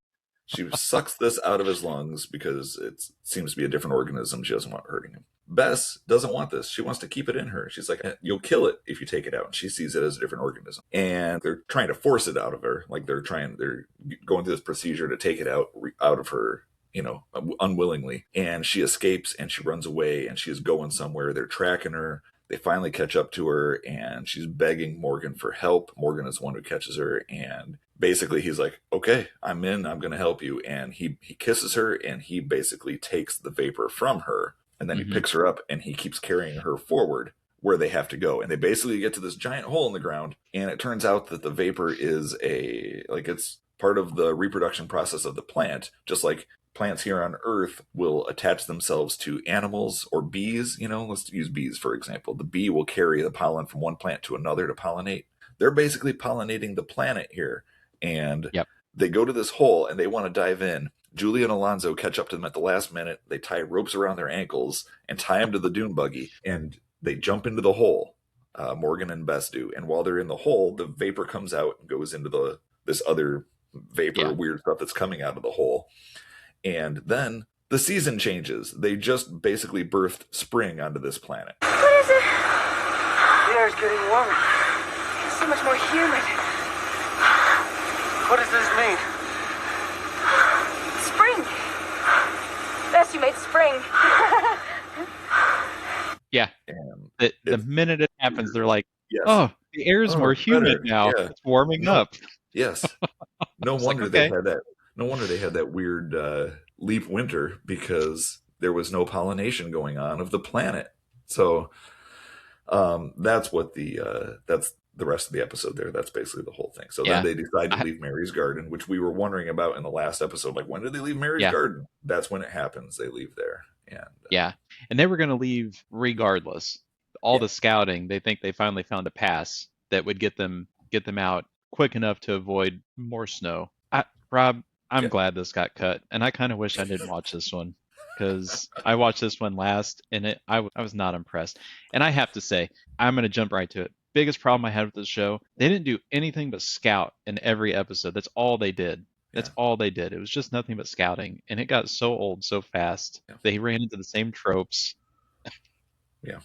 She sucks this out of his lungs because it seems to be a different organism. She doesn't want hurting him. Bess doesn't want this. She wants to keep it in her. She's like, you'll kill it if you take it out. And she sees it as a different organism. And they're trying to force it out of her. Like they're going through this procedure to take it out of her, unwillingly. And she escapes and she runs away and she is going somewhere. They're tracking her. They finally catch up to her and she's begging Morgan for help. Morgan is the one who catches her, and basically he's like, okay, I'm in, I'm going to help you. And he kisses her and he basically takes the vapor from her, and then he picks her up and he keeps carrying her forward where they have to go. And they basically get to this giant hole in the ground, and it turns out that the vapor is it's part of the reproduction process of the plant, just like plants here on Earth will attach themselves to animals or bees. Let's use bees, for example. The bee will carry the pollen from one plant to another to pollinate. They're basically pollinating the planet here. And they go to this hole and they want to dive in. Julia and Alonzo catch up to them at the last minute. They tie ropes around their ankles and tie them to the dune buggy, and they jump into the hole. Morgan and Bess do. And while they're in the hole, the vapor comes out and goes into this other vapor, weird stuff that's coming out of the hole. And then the season changes. They just basically birthed spring onto this planet. What is it? The air's getting warmer. It's so much more humid. What does this mean? Spring. Bess, you made spring. Yeah. The minute it happens, they're like, yes. oh, the air is more humid now. Yeah. It's warming up. Yes. No wonder they had that. No wonder they had that weird leap winter, because there was no pollination going on of the planet. So that's what that's the rest of the episode there. That's basically the whole thing. So then they decide to leave Mary's Garden, which we were wondering about in the last episode. Like, when did they leave Mary's Garden? That's when it happens. They leave there. And Yeah. And they were going to leave regardless. All Yeah. the scouting, they think they finally found a pass that would get them out quick enough to avoid more snow. Rob, I'm Yeah. glad this got cut, and I kind of wish I didn't watch this one because I watched this one last, and I was not impressed. And I have to say, I'm going to jump right to it. Biggest problem I had with this show, they didn't do anything but scout in every episode. That's all they did. That's all they did. It was just nothing but scouting, and it got so old so fast. Yeah. They ran into the same tropes. Yeah.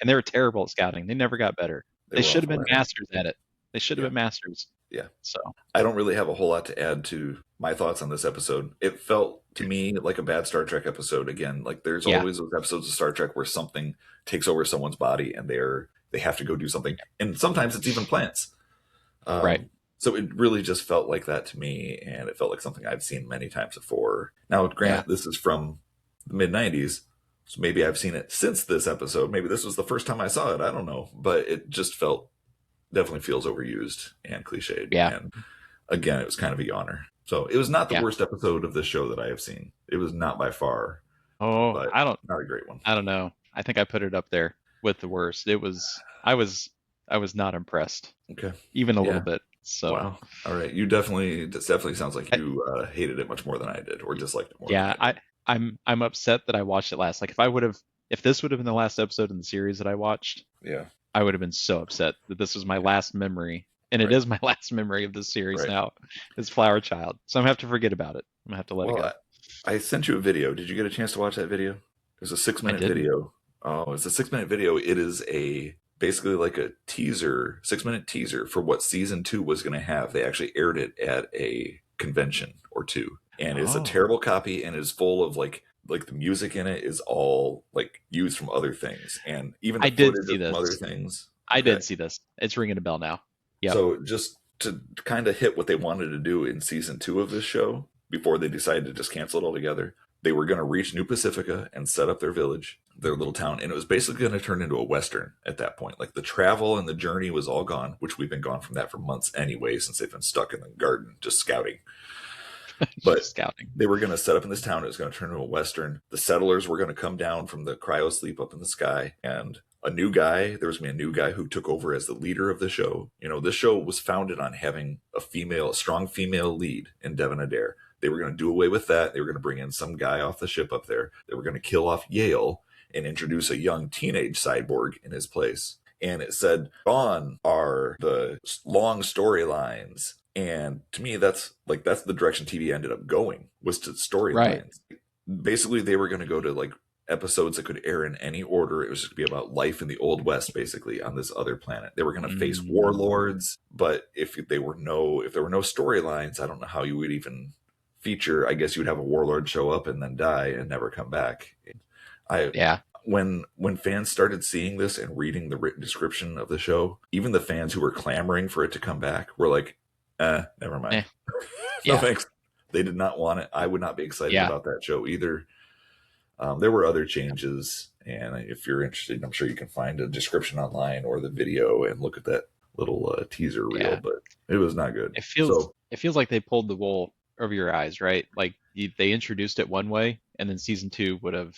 And they were terrible at scouting. They never got better. They were should have awful been at it. masters at it. They should have Yeah. been masters. Yeah. So I don't really have a whole lot to add to my thoughts on this episode. It felt to me like a bad Star Trek episode again. Like there's Yeah. always those episodes of Star Trek where something takes over someone's body and they have to go do something, and sometimes it's even plants. Right. So it really just felt like that to me, and it felt like something I've seen many times before. Now, granted, this is from the mid '90s, so maybe I've seen it since this episode. Maybe this was the first time I saw it. I don't know, but it just definitely feels overused and cliched. Yeah. And again, it was kind of a yawner. So it was not the Yeah. worst episode of this show that I have seen. It was not by far, but I not a great one. don't know. I think I put it up there with the worst. I was not impressed, Okay. even a Yeah. little bit. So Wow. All right. This definitely sounds like you hated it much more than I did, or disliked it more. yeah, than I did. I'm upset that I watched it last. Like if this would have been the last episode in the series that I watched, Yeah. I would have been so upset that this was my last memory. And it Right. is my last memory of this series Right. now. It's Flower Child. So I'm gonna have to forget about it. I'm gonna have to let it go. Well, I sent you a video. Did you get a chance to watch that video? It was a 6-minute didn't. video. Oh, it's a 6-minute video. It is basically like a teaser, 6-minute teaser for what season 2 was going to have. They actually aired it at a convention or two, and it's a Oh. terrible copy, and is full of like the music in it is all like used from other things, and even the I did footage see from other this. things. I Okay. did see this. It's ringing a bell now. Yep. So just to kind of hit what they wanted to do in season 2 of this show before they decided to just cancel it altogether, they were going to reach New Pacifica and set up their village, their little town. And it was basically going to turn into a Western at that point. Like the travel and the journey was all gone, which we've been gone from that for months anyway, since they've been stuck in the garden just scouting. But Just scouting. they were going to set up in this town. It was going to turn into a Western. The settlers were going to come down from the cryosleep up in the sky, and there was going to be a new guy who took over as the leader of the show. You know, this show was founded on having a strong female lead in Devon Adair. They were going to do away with that. They were going to bring in some guy off the ship up there. They were going to kill off Yale and introduce a young teenage cyborg in his place. And it said, gone are the long storylines. And to me, that's the direction TV ended up going, was to storylines. Right. Basically, they were going to go to like episodes that could air in any order. It was just going to be about life in the Old West, basically, on this other planet. They were going to face warlords, but if there were no storylines, I don't know how you would even feature. I guess you would have a warlord show up and then die and never come back. When fans started seeing this and reading the written description of the show, even the fans who were clamoring for it to come back were like, never mind. No thanks. They did not want it. I would not be excited about that show either. There were other changes, and if you're interested, I'm sure you can find a description online or the video and look at that little teaser reel, but it was not good. It feels like they pulled the wool over your eyes, right? Like they introduced it one way, and then season 2 would have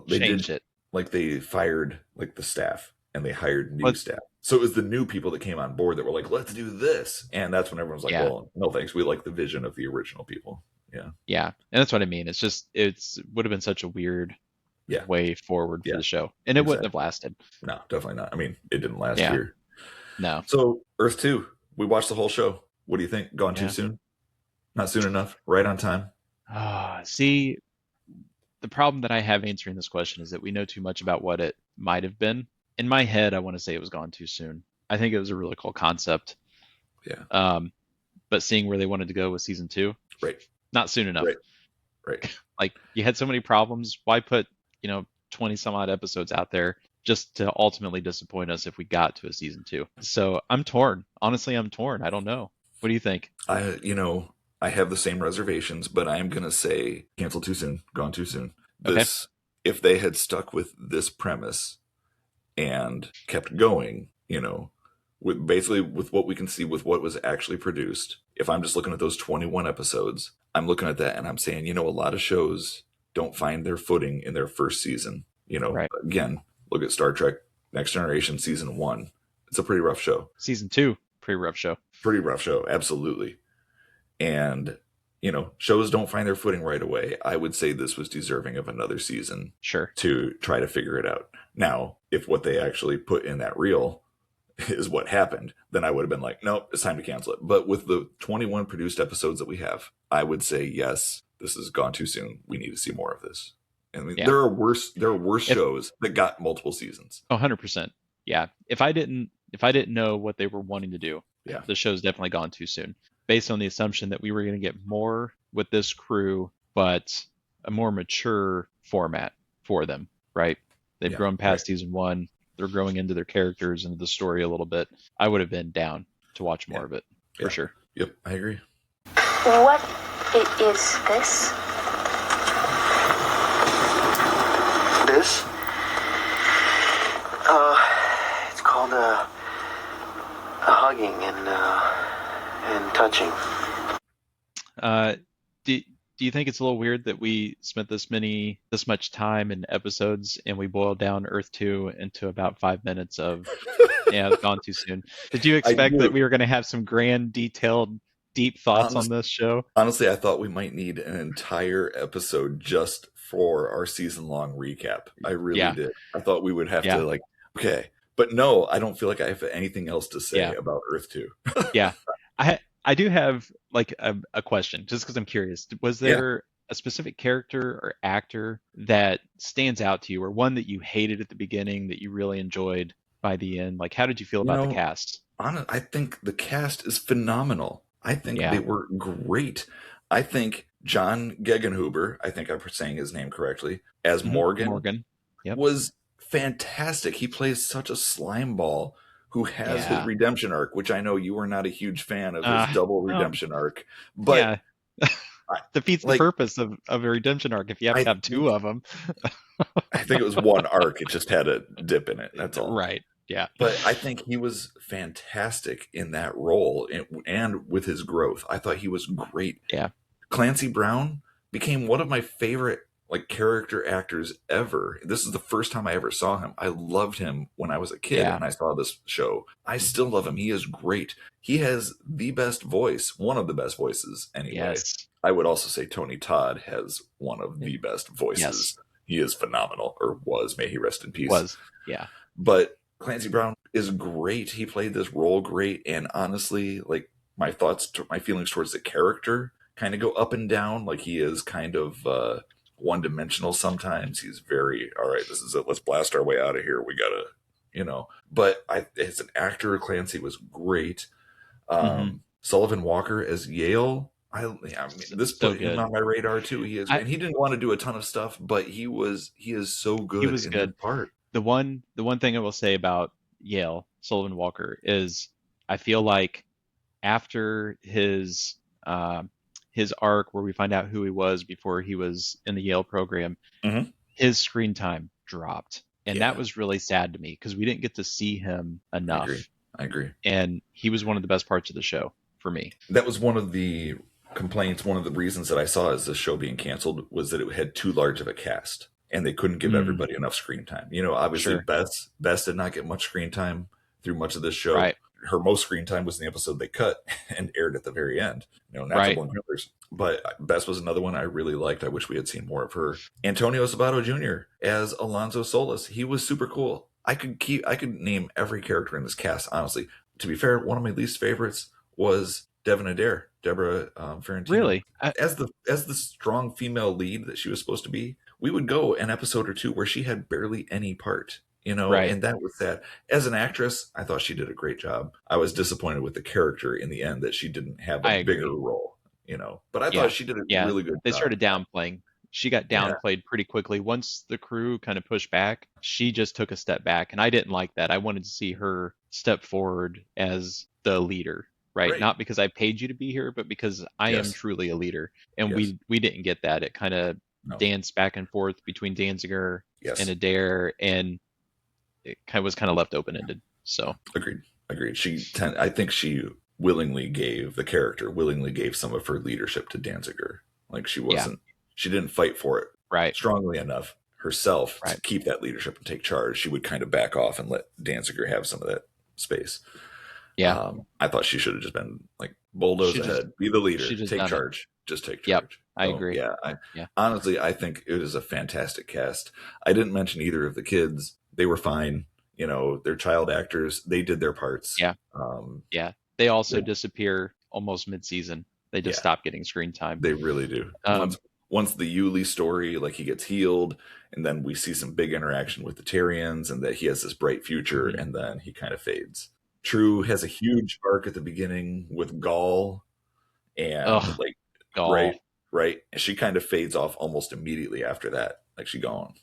changed it. Like they fired like the staff and they hired new staff. So it was the new people that came on board that were like, let's do this. And that's when everyone's like, well, no thanks. We like the vision of the original people. Yeah. Yeah. And that's what I mean. It's just, would have been such a weird way forward for the show. And it wouldn't have lasted. No, definitely not. I mean, it didn't last here. No. So Earth 2, we watched the whole show. What do you think? Gone too soon? Not soon enough? Right on time? See, the problem that I have answering this question is that we know too much about what it might have been. In my head, I want to say it was gone too soon. I think it was a really cool concept. Yeah. But seeing where they wanted to go with season 2, right, not soon enough. Right. Like you had so many problems. Why put 20 some odd episodes out there just to ultimately disappoint us if we got to a season 2? So I'm torn. Honestly, I'm torn. I don't know. What do you think? I have the same reservations, but I am going to say cancel too soon, gone too soon. If they had stuck with this premise and kept going, with what we can see with what was actually produced. If I'm just looking at those 21 episodes, I'm looking at that and I'm saying, a lot of shows don't find their footing in their first season. Right. Again, look at Star Trek Next Generation season 1. It's a pretty rough show. Season 2, pretty rough show. Pretty rough show, absolutely. And, shows don't find their footing right away. I would say this was deserving of another season Sure. to try to figure it out. Now, if what they actually put in that reel is what happened, then I would have been like, nope, it's time to cancel it. But with the 21 produced episodes that we have, I would say, yes, this has gone too soon. We need to see more of this. I mean, there are worse shows that got multiple seasons. 100%. Yeah. If I didn't know what they were wanting to do, the show's definitely gone too soon. Based on the assumption that we were going to get more with this crew, but a more mature format for them, right? They've grown past season 1. They're growing into their characters and the story a little bit. I would have been down to watch more of it, for sure. Yep, I agree. What is this? This? It's called a hugging and touching. Do you think it's a little weird that we spent this much time in episodes and we boiled down Earth 2 into about 5 minutes of, it's gone too soon? Did you expect that we were going to have some grand, detailed, deep thoughts on this show? Honestly, I thought we might need an entire episode just for our season-long recap. I really did. I thought we would have to okay. But no, I don't feel like I have anything else to say about Earth 2. Yeah. I do have a question, just because I'm curious. Was there a specific character or actor that stands out to you, or one that you hated at the beginning that you really enjoyed by the end? Like, how did you feel about the cast? I think the cast is phenomenal. I think they were great. I think John Gegenhuber, I think I'm saying his name correctly, as Morgan was fantastic. He plays such a slime ball who has his redemption arc, which I know you are not a huge fan of his double redemption arc, but defeats the purpose of a redemption arc if you have to have 2 of them. I think it was one arc. It just had a dip in it. That's all. Right. Yeah. But I think he was fantastic in that role and with his growth. I thought he was great. Yeah. Clancy Brown became one of my favorite character actors ever. This is the first time I ever saw him. I loved him when I was a kid and I saw this show. I still love him. He is great. He has the best voice, one of the best voices anyway. Yes. I would also say Tony Todd has one of the best voices. Yes. He is phenomenal, or was. May he rest in peace. But Clancy Brown is great. He played this role great. And honestly, my feelings towards the character kind of go up and down. Like, he is kind of one-dimensional sometimes. He's very, all right, this is it, let's blast our way out of here, we gotta, but as an actor, Clancy was great. Sullivan Walker as Yale, this put him on my radar too. He is, and he didn't want to do a ton of stuff, but he is so good. He was in good. That part. The one thing I will say about Yale, Sullivan Walker, is I feel like after his arc where we find out who he was before he was in the Yale program, his screen time dropped. And that was really sad to me because we didn't get to see him enough. I agree. And he was one of the best parts of the show for me. That was one of the complaints. One of the reasons that I saw as the show being canceled was that it had too large of a cast and they couldn't give everybody enough screen time. Obviously Bess did not get much screen time through much of this show. Right. Her most screen time was in the episode they cut and aired at the very end. Natural Born Killers. But Bess was another one I really liked. I wish we had seen more of her. Antonio Sabato Jr. as Alonzo Solis. He was super cool. I could name every character in this cast, honestly. To be fair, one of my least favorites was Devon Adair, Deborah Ferrantino. Really? As the strong female lead that she was supposed to be, we would go an episode or two where she had barely any part. And that was sad. As an actress, I thought she did a great job. I was disappointed with the character in the end that she didn't have a bigger role, but I thought she did a really good job. They started downplaying. She got downplayed pretty quickly. Once the crew kind of pushed back, she just took a step back. And I didn't like that. I wanted to see her step forward as the leader, right? Not because I paid you to be here, but because I am truly a leader. And we didn't get that. It kind of danced back and forth between Danziger and Adair, and it was kind of left open-ended. So agreed. I think she willingly gave some of her leadership to Danziger. Like, she wasn't, she didn't fight for it Right. strongly enough herself to Right. keep that leadership and take charge, she would kind of back off and let Danziger have some of that space. Yeah. I thought she should have just been like, bulldoze She just- ahead, be the leader, she just take done it. charge, just take Yep, charge. I agree. Yeah, Yeah. honestly, I think it is a fantastic cast. I didn't mention either of the kids; they were fine. You know, they're child actors; they did their parts. Yeah. Yeah. They also Yeah. disappear almost mid-season. They just Yeah. stop getting screen time. They really do. Um, Once the Yuli story, like he gets healed, and then we see some big interaction with the Terrians, and that he has this bright future, Mhm. and then he kind of fades. True has a huge arc at the beginning with Gaul, and Ugh, like Gaul. right, and she kind of fades off almost immediately after that. Like she gone.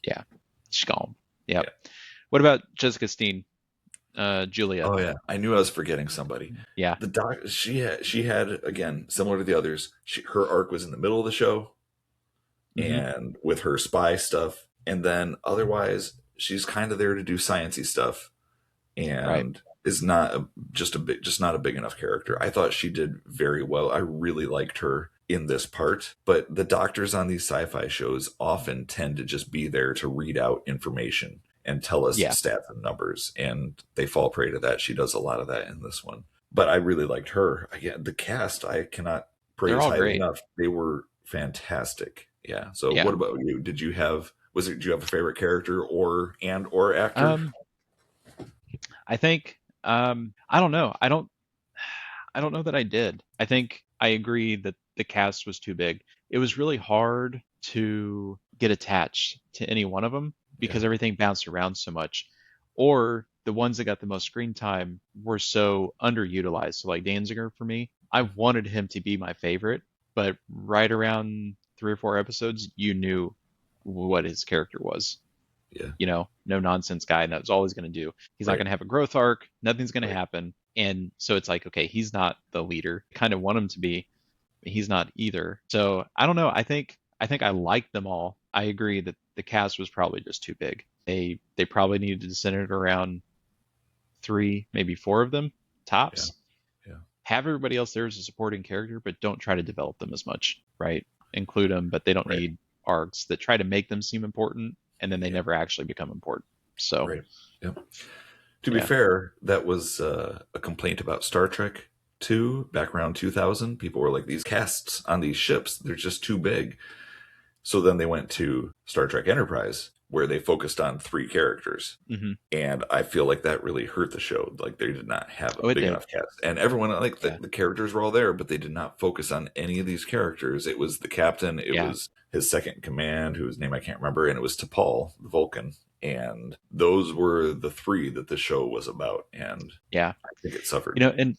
She's gone. Yep. Yeah. What about Jessica Steen? Julia. Oh yeah, I knew I was forgetting somebody. Yeah. The doc she had again, similar to the others. Her arc was in the middle of the show, Mhm. and with her spy stuff, and then otherwise she's kind of there to do sciencey stuff, and is not not a big enough character. I thought she did very well. I really liked her in this part, but the doctors on these sci-fi shows often tend to just be there to read out information and tell us Yeah. stats and numbers, and they fall prey to that. She does a lot of that in this one, but I really liked her. Again, the cast I cannot praise They're all highly great. enough. They were fantastic. Yeah. So Yeah. what about you? Did you have a favorite character or actor? I think I don't know. I don't know that I did. I think I agree that the cast was too big. It was really hard to get attached to any one of them because everything bounced around so much. Or the ones that got the most screen time were so underutilized. So like Danziger for me, I wanted him to be my favorite, but right around 3 or 4 episodes, you knew what his character was. Yeah. You know, no nonsense guy, and that's all he's going to do. He's not Right. going to have a growth arc. Nothing's going Right. to happen. And so it's like, okay, he's not the leader. Kind of want him to be, but he's not either. So I don't know. I think I liked them all. I agree that the cast was probably just too big. They probably needed to center it around 3, maybe 4 of them tops. Yeah. Have everybody else there as a supporting character, but don't try to develop them as much, right? Include them, but they don't Right. need arcs that try to make them seem important, and then they Yeah. never actually become important. So Right. Yep. To be Yeah. fair, that was a complaint about Star Trek 2 back around 2000. People were like, these casts on these ships, they're just too big. So then they went to Star Trek Enterprise, where they focused on 3 characters. Mhm. And I feel like that really hurt the show. Like they did not have a Oh, it big did. enough cast. And everyone, like Yeah. the characters were all there, but they did not focus on any of these characters. It was the captain, it Yeah. was his second in command, whose name I can't remember, and it was T'Pol, the Vulcan. And those were the 3 that the show was about. And Yeah. I think it suffered. You know,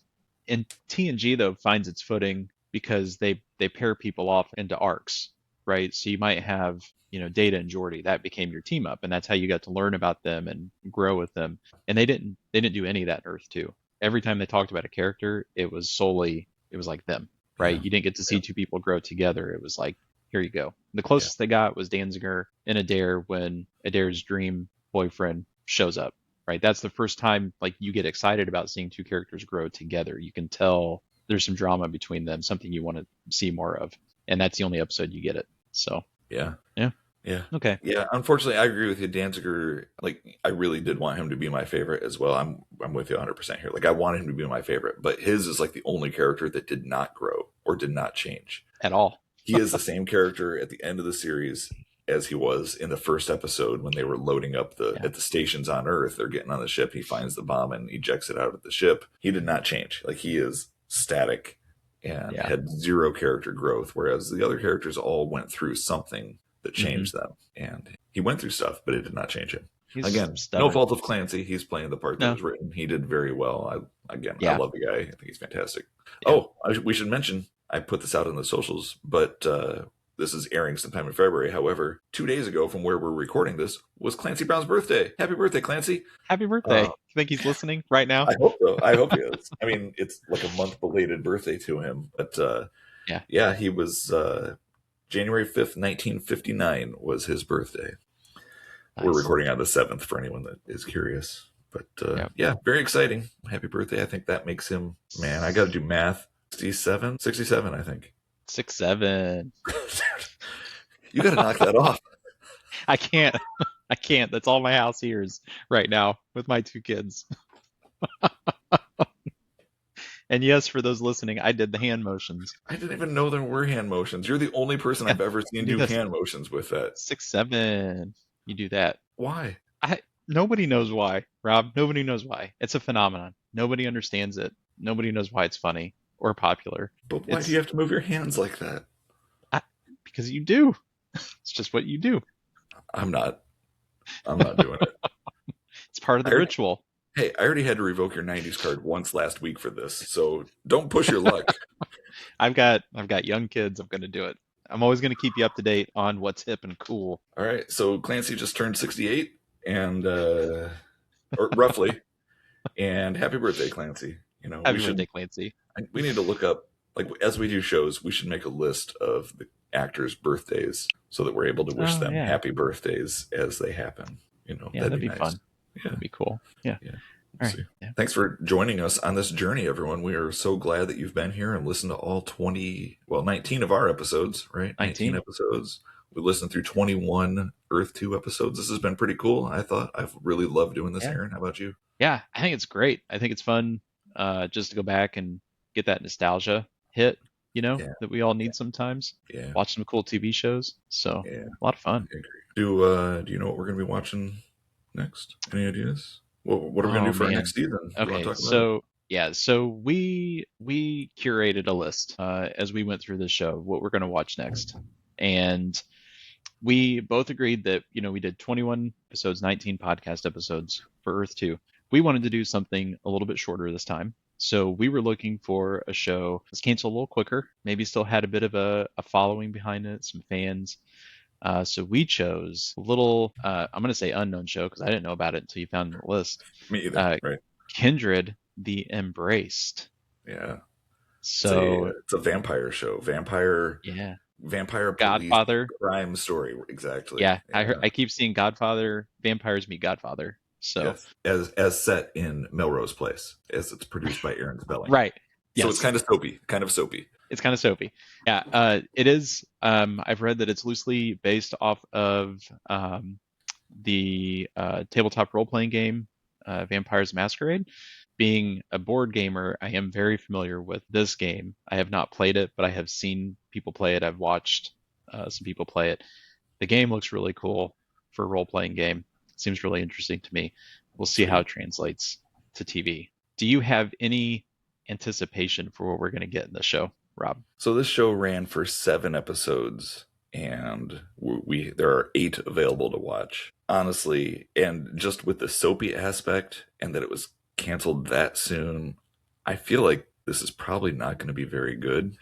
and TNG though finds its footing because they pair people off into arcs, right? So you might have, you know, Data and Geordi, that became your team up, and that's how you got to learn about them and grow with them. And they didn't do any of that in Earth 2. Every time they talked about a character, it was like them, right? Yeah. You didn't get to see 2 people grow together. It was like, here you go. The closest they got was Danziger and Adair when Adair's dream boyfriend shows up, right? That's the first time like you get excited about seeing 2 characters grow together. You can tell there's some drama between them, something you want to see more of. And that's the only episode you get it. So, Yeah. Yeah. Yeah. okay. Yeah, unfortunately, I agree with you. Danziger, like, I really did want him to be my favorite as well. I'm with you 100% here. Like, I wanted him to be my favorite, but his is like the only character that did not grow or did not change. At all. He is the same character at the end of the series as he was in the first episode when they were loading up at the stations on Earth. They're getting on the ship. He finds the bomb and ejects it out of the ship. He did not change. Like, he is static and had 0 character growth, whereas the other characters all went through something that changed them. And he went through stuff, but it did not change him. He's Again, stubborn. no fault of Clancy. He's playing the part that No. was written. He did very well. I love the guy. I think he's fantastic. Yeah. Oh, we should mention, I put this out on the socials, but this is airing sometime in February. However, 2 days ago from where we're recording this was Clancy Brown's birthday. Happy birthday, Clancy. Happy birthday. You think he's listening right now? I hope so. I hope he is. I mean, it's like a month belated birthday to him. But yeah, he was January 5th, 1959 was his birthday. Nice. We're recording on the 7th for anyone that is curious. But yeah, very exciting. Happy birthday. I think that makes him, man, I got to do math. 67, I think. 6'7". You got to knock that off. I can't. I can't. That's all my house hears right now with my 2 kids. And yes, for those listening, I did the hand motions. I didn't even know there were hand motions. You're the only person I've ever seen do Yes. hand motions with that. 6, 7. You do that. Why? Nobody knows why, Rob. Nobody knows why. It's a phenomenon. Nobody understands it. Nobody knows why it's funny or popular. But why do you have to move your hands like that? Because you do. It's just what you do. I'm not doing it. It's part of the ritual. Hey, I already had to revoke your 90s card once last week for this, so don't push your luck. I've got young kids. I'm going to do it. I'm always going to keep you up to date on what's hip and cool. All right, so Clancy just turned 68, and or roughly, and happy birthday, Clancy. You know, Happy birthday, Clancy. We need to look up, like, as we do shows, we should make a list of the actors' birthdays so that we're able to wish them happy birthdays as they happen. You know, yeah, that'd be nice. fun. Yeah. That'd be cool. Yeah. Yeah. All We'll right. Yeah. Thanks for joining us on this journey, everyone. We are so glad that you've been here and listened to all 19 of our episodes, right? 19 episodes. We listened through 21 Earth 2 episodes. This has been pretty cool. I've really loved doing this, Aaron. How about you? Yeah, I think it's great. I think it's fun just to go back and get that nostalgia hit, that we all need sometimes. Yeah. Watch some cool TV shows. So Yeah. a lot of fun. Do you know what we're going to be watching next? Any ideas? What are we going to do for our next season? Okay, so we curated a list as we went through this show, what we're going to watch next. And we both agreed that, we did 21 episodes, 19 podcast episodes for Earth 2. We wanted to do something a little bit shorter this time. So we were looking for a show that's canceled a little quicker, maybe still had a bit of a following behind it, some fans. So we chose a little, I'm going to say unknown show because I didn't know about it until you found the list. Me either, right? Kindred, the Embraced. Yeah. So it's a vampire show. Vampire Godfather crime story. Exactly. Yeah. I keep seeing Godfather, Vampires Meet Godfather. So yes. As set in Melrose Place, as it's produced by Aaron Spelling. Right. Yes. So it's kind of soapy. It's kind of soapy. Yeah. It is. I've read that it's loosely based off of the tabletop role-playing game, Vampires Masquerade. Being a board gamer, I am very familiar with this game. I have not played it, but I have seen people play it. I've watched some people play it. The game looks really cool for a role-playing game. It seems really interesting to me. We'll see how it translates to TV. Do you have any anticipation for what we're going to get in the show, Rob? So this show ran for 7 episodes, and there are 8 available to watch. Honestly, and just with the soapy aspect and that it was canceled that soon, I feel like this is probably not going to be very good.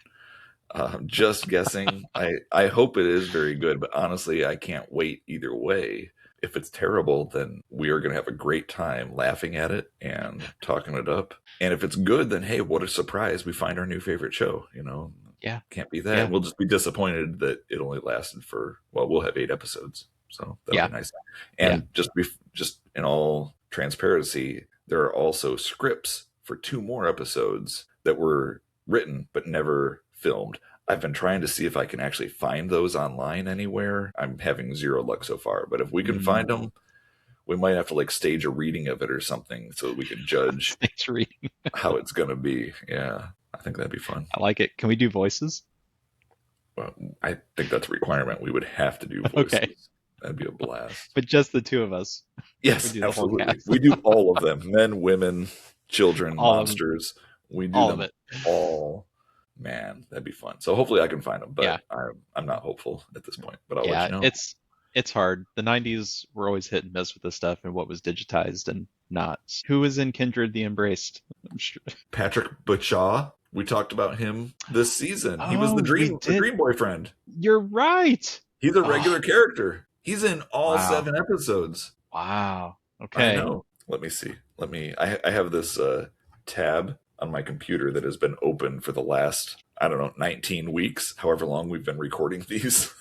Just guessing. I hope it is very good, but honestly, I can't wait either way. If it's terrible, then we are going to have a great time laughing at it and talking it up. And if it's good, then hey, what a surprise. We find our new favorite show, Yeah. Can't be that. Yeah. We'll just be disappointed that it only lasted we'll have 8 episodes. So that'll be nice. And just in all transparency, there are also scripts for 2 more episodes that were written but never filmed. I've been trying to see if I can actually find those online anywhere. I'm having 0 luck so far, but if we can find them, we might have to stage a reading of it or something so that we can judge how it's going to be. Yeah, I think that'd be fun. I like it. Can we do voices? Well, I think that's a requirement. We would have to do voices. Okay. That'd be a blast. But just the 2 of us. Yes, absolutely. We do all of them. Men, women, children, all monsters. We do all them all. Man, that'd be fun. So hopefully I can find them, but I'm not hopeful at this point. But I'll let you know. It's hard. The 90s were always hit and miss with this stuff and what was digitized and not. Who was in Kindred the Embraced? I'm sure. Patrick Bachaw. We talked about him this season. He was the dream boyfriend. You're right. He's a regular character. He's in all 7 episodes. Wow. Okay. I know. Let me see. I have this tab on my computer that has been open for the last, 19 weeks, however long we've been recording these.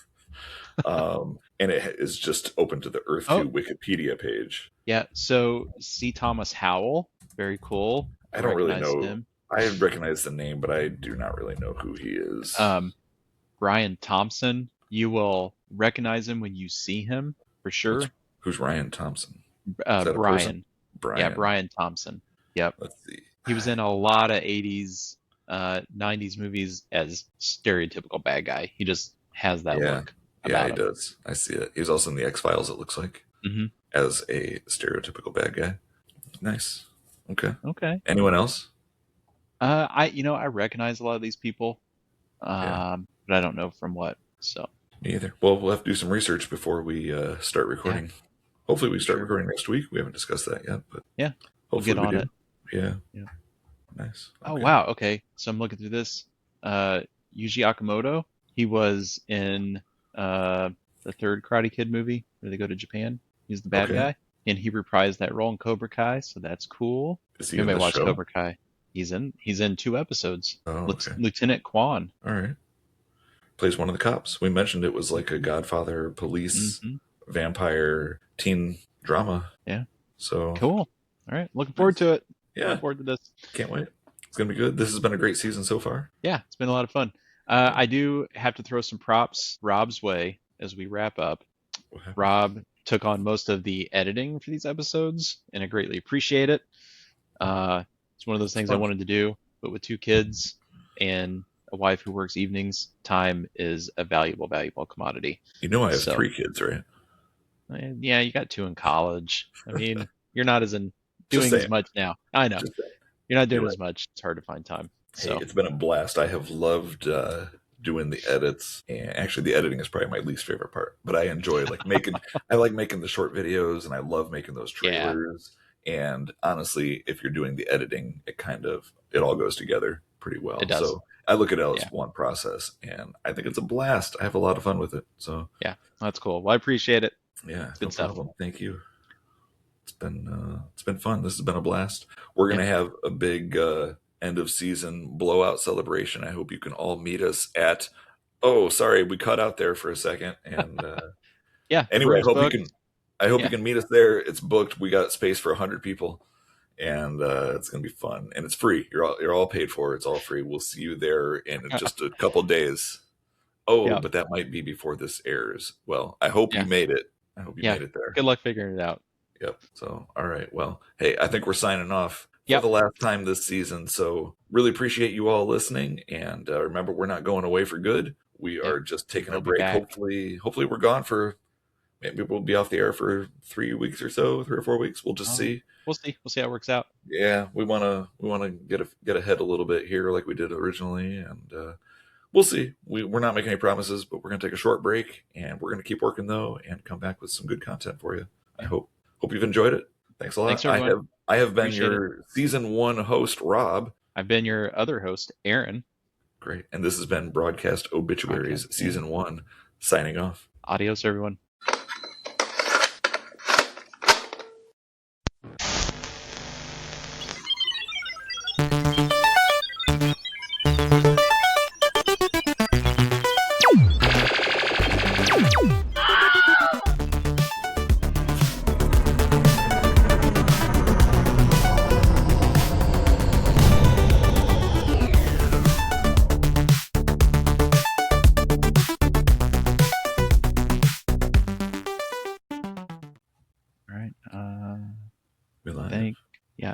And it is just open to the Earth 2 Wikipedia page. Yeah. So C. Thomas Howell. Very cool. I don't really know him. I recognize the name, but I do not really know who he is. Brian Thompson. You will recognize him when you see him. for sure. Who's Ryan Thompson? Is that a person? Brian. Yeah, Brian Thompson. Yep. Let's see. He was in a lot of 80s, 90s movies as stereotypical bad guy. He just has that look. Yeah, he does. I see it. He was also in the X-Files, it looks like, as a stereotypical bad guy. Nice. Okay. Anyone else? I recognize a lot of these people, but I don't know from what. So me either. Well, we'll have to do some research before we start recording. Yeah. Hopefully, we start recording next week. We haven't discussed that yet, but hopefully we'll get on it. Yeah. Nice. Okay. Oh wow. Okay. So I'm looking through this. Yuji Okamoto. He was in the third Karate Kid movie where they go to Japan. He's the bad guy, and he reprised that role in Cobra Kai. So that's cool. Is he in the show? Cobra Kai. He's in 2 episodes. Oh, okay. Lieutenant Quan. All right. Plays one of the cops. We mentioned it was like a Godfather police vampire teen drama. Yeah. So cool. All right. Looking forward to it. Yeah. Looking forward to this. Can't wait. It's going to be good. This has been a great season so far. Yeah. It's been a lot of fun. I do have to throw some props Rob's way as we wrap up. Rob took on most of the editing for these episodes, and I greatly appreciate it. It's one of those things I wanted to do, but with 2 kids and a wife who works evenings, time is a valuable commodity. I have 3 kids, right? Yeah, you got 2 in college. I mean, you're not doing as much now. I know. You're not doing as much. It's hard to find time. So it's been a blast. I have loved doing the edits, and actually the editing is probably my least favorite part, but I enjoy making the short videos, and I love making those trailers. And honestly, if you're doing the editing, it all goes together pretty well. It does. So I look at it as one process, and I think it's a blast. I have a lot of fun with it. So yeah, that's cool. Well, I appreciate it. Yeah, no problem. Thank you. It's been fun. This has been a blast. We're gonna have a big end of season blowout celebration. I hope you can all meet us at. Oh, sorry, we cut out there for a second. And anyway, I hope you can meet us there. It's booked. We got space for 100 people, and it's gonna be fun. And it's free. You're all paid for. It's all free. We'll see you there in just a couple days. But that might be before this airs. Well, I hope you made it. I hope you made it there. Good luck figuring it out. Yep. So, all right. Well, hey, I think we're signing off for the last time this season. So really appreciate you all listening. And remember, we're not going away for good. We are just taking a break. Hopefully we're gone for, maybe we'll be off the air for 3 weeks or so, 3 or 4 weeks. We'll just see. We'll see how it works out. Yeah. We want to get ahead a little bit here like we did originally. And we'll see. We're not making any promises, but we're going to take a short break, and we're going to keep working though and come back with some good content for you. I hope you've enjoyed it. Thanks a lot. Thanks, everyone. I have been your season 1 host, Rob. I've been your other host, Aaron. Great. And this has been Broadcast Obituaries, season 1, signing off. Adios, everyone.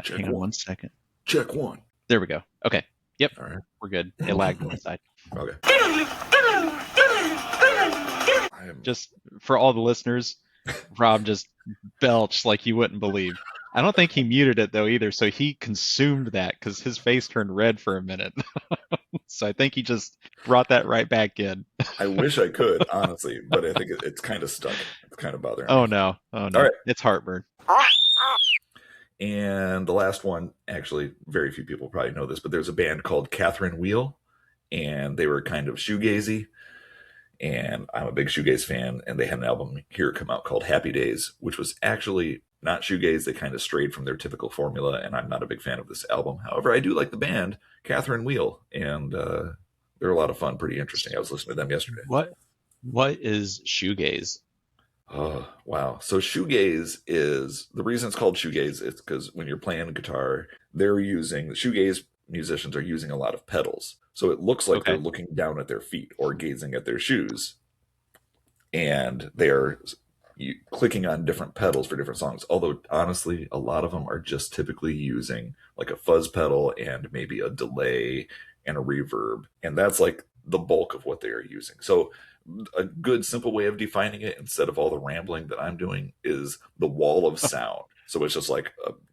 Hang on 1 second. Check 1. There we go. Okay. Yep. All right. We're good. It lagged on the side. Okay. Just for all the listeners, Rob just belched like you wouldn't believe. I don't think he muted it though either, so he consumed that because his face turned red for a minute. So I think he just brought that right back in. I wish I could, honestly, but I think it's kind of stuck. It's kind of bothering me. Oh no. All right. It's heartburn. And the last one, actually, very few people probably know this, but there's a band called Catherine Wheel, and they were kind of shoegazy, and I'm a big shoegaze fan, and they had an album here come out called Happy Days, which was actually not shoegaze. They kind of strayed from their typical formula, and I'm not a big fan of this album. However, I do like the band, Catherine Wheel, and they're a lot of fun, pretty interesting. I was listening to them yesterday. What is shoegaze? Oh, wow. So shoegaze is, the reason it's called shoegaze is because when you're playing a guitar, the shoegaze musicians are using a lot of pedals. So it looks like they're looking down at their feet or gazing at their shoes. And they're, clicking on different pedals for different songs. Although honestly, a lot of them are just typically using like a fuzz pedal and maybe a delay and a reverb, and that's like the bulk of what they are using. So a good simple way of defining it, instead of all the rambling that I'm doing, is the wall of sound. So it's just like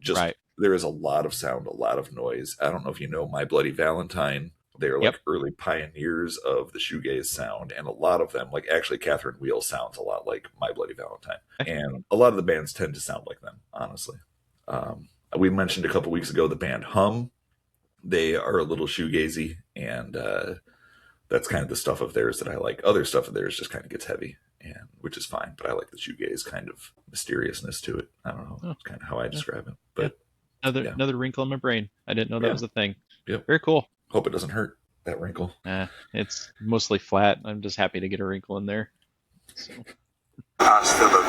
Right. there is a lot of sound, a lot of noise. I don't know if you know My Bloody Valentine. They're like Yep. early pioneers of the shoegaze sound, and a lot of them, like actually Catherine Wheel sounds a lot like My Bloody Valentine, and a lot of the bands tend to sound like them, honestly. We mentioned a couple weeks ago the band Hum. They are a little shoegazy, and that's kind of the stuff of theirs that I like. Other stuff of theirs just kind of gets heavy, and which is fine, but I like the shoegaze kind of mysteriousness to it. I don't know. It's kind of how I describe it. But Another wrinkle in my brain. I didn't know that was a thing. Yep. Very cool. Hope it doesn't hurt, that wrinkle. It's mostly flat. I'm just happy to get a wrinkle in there. So. Hasta la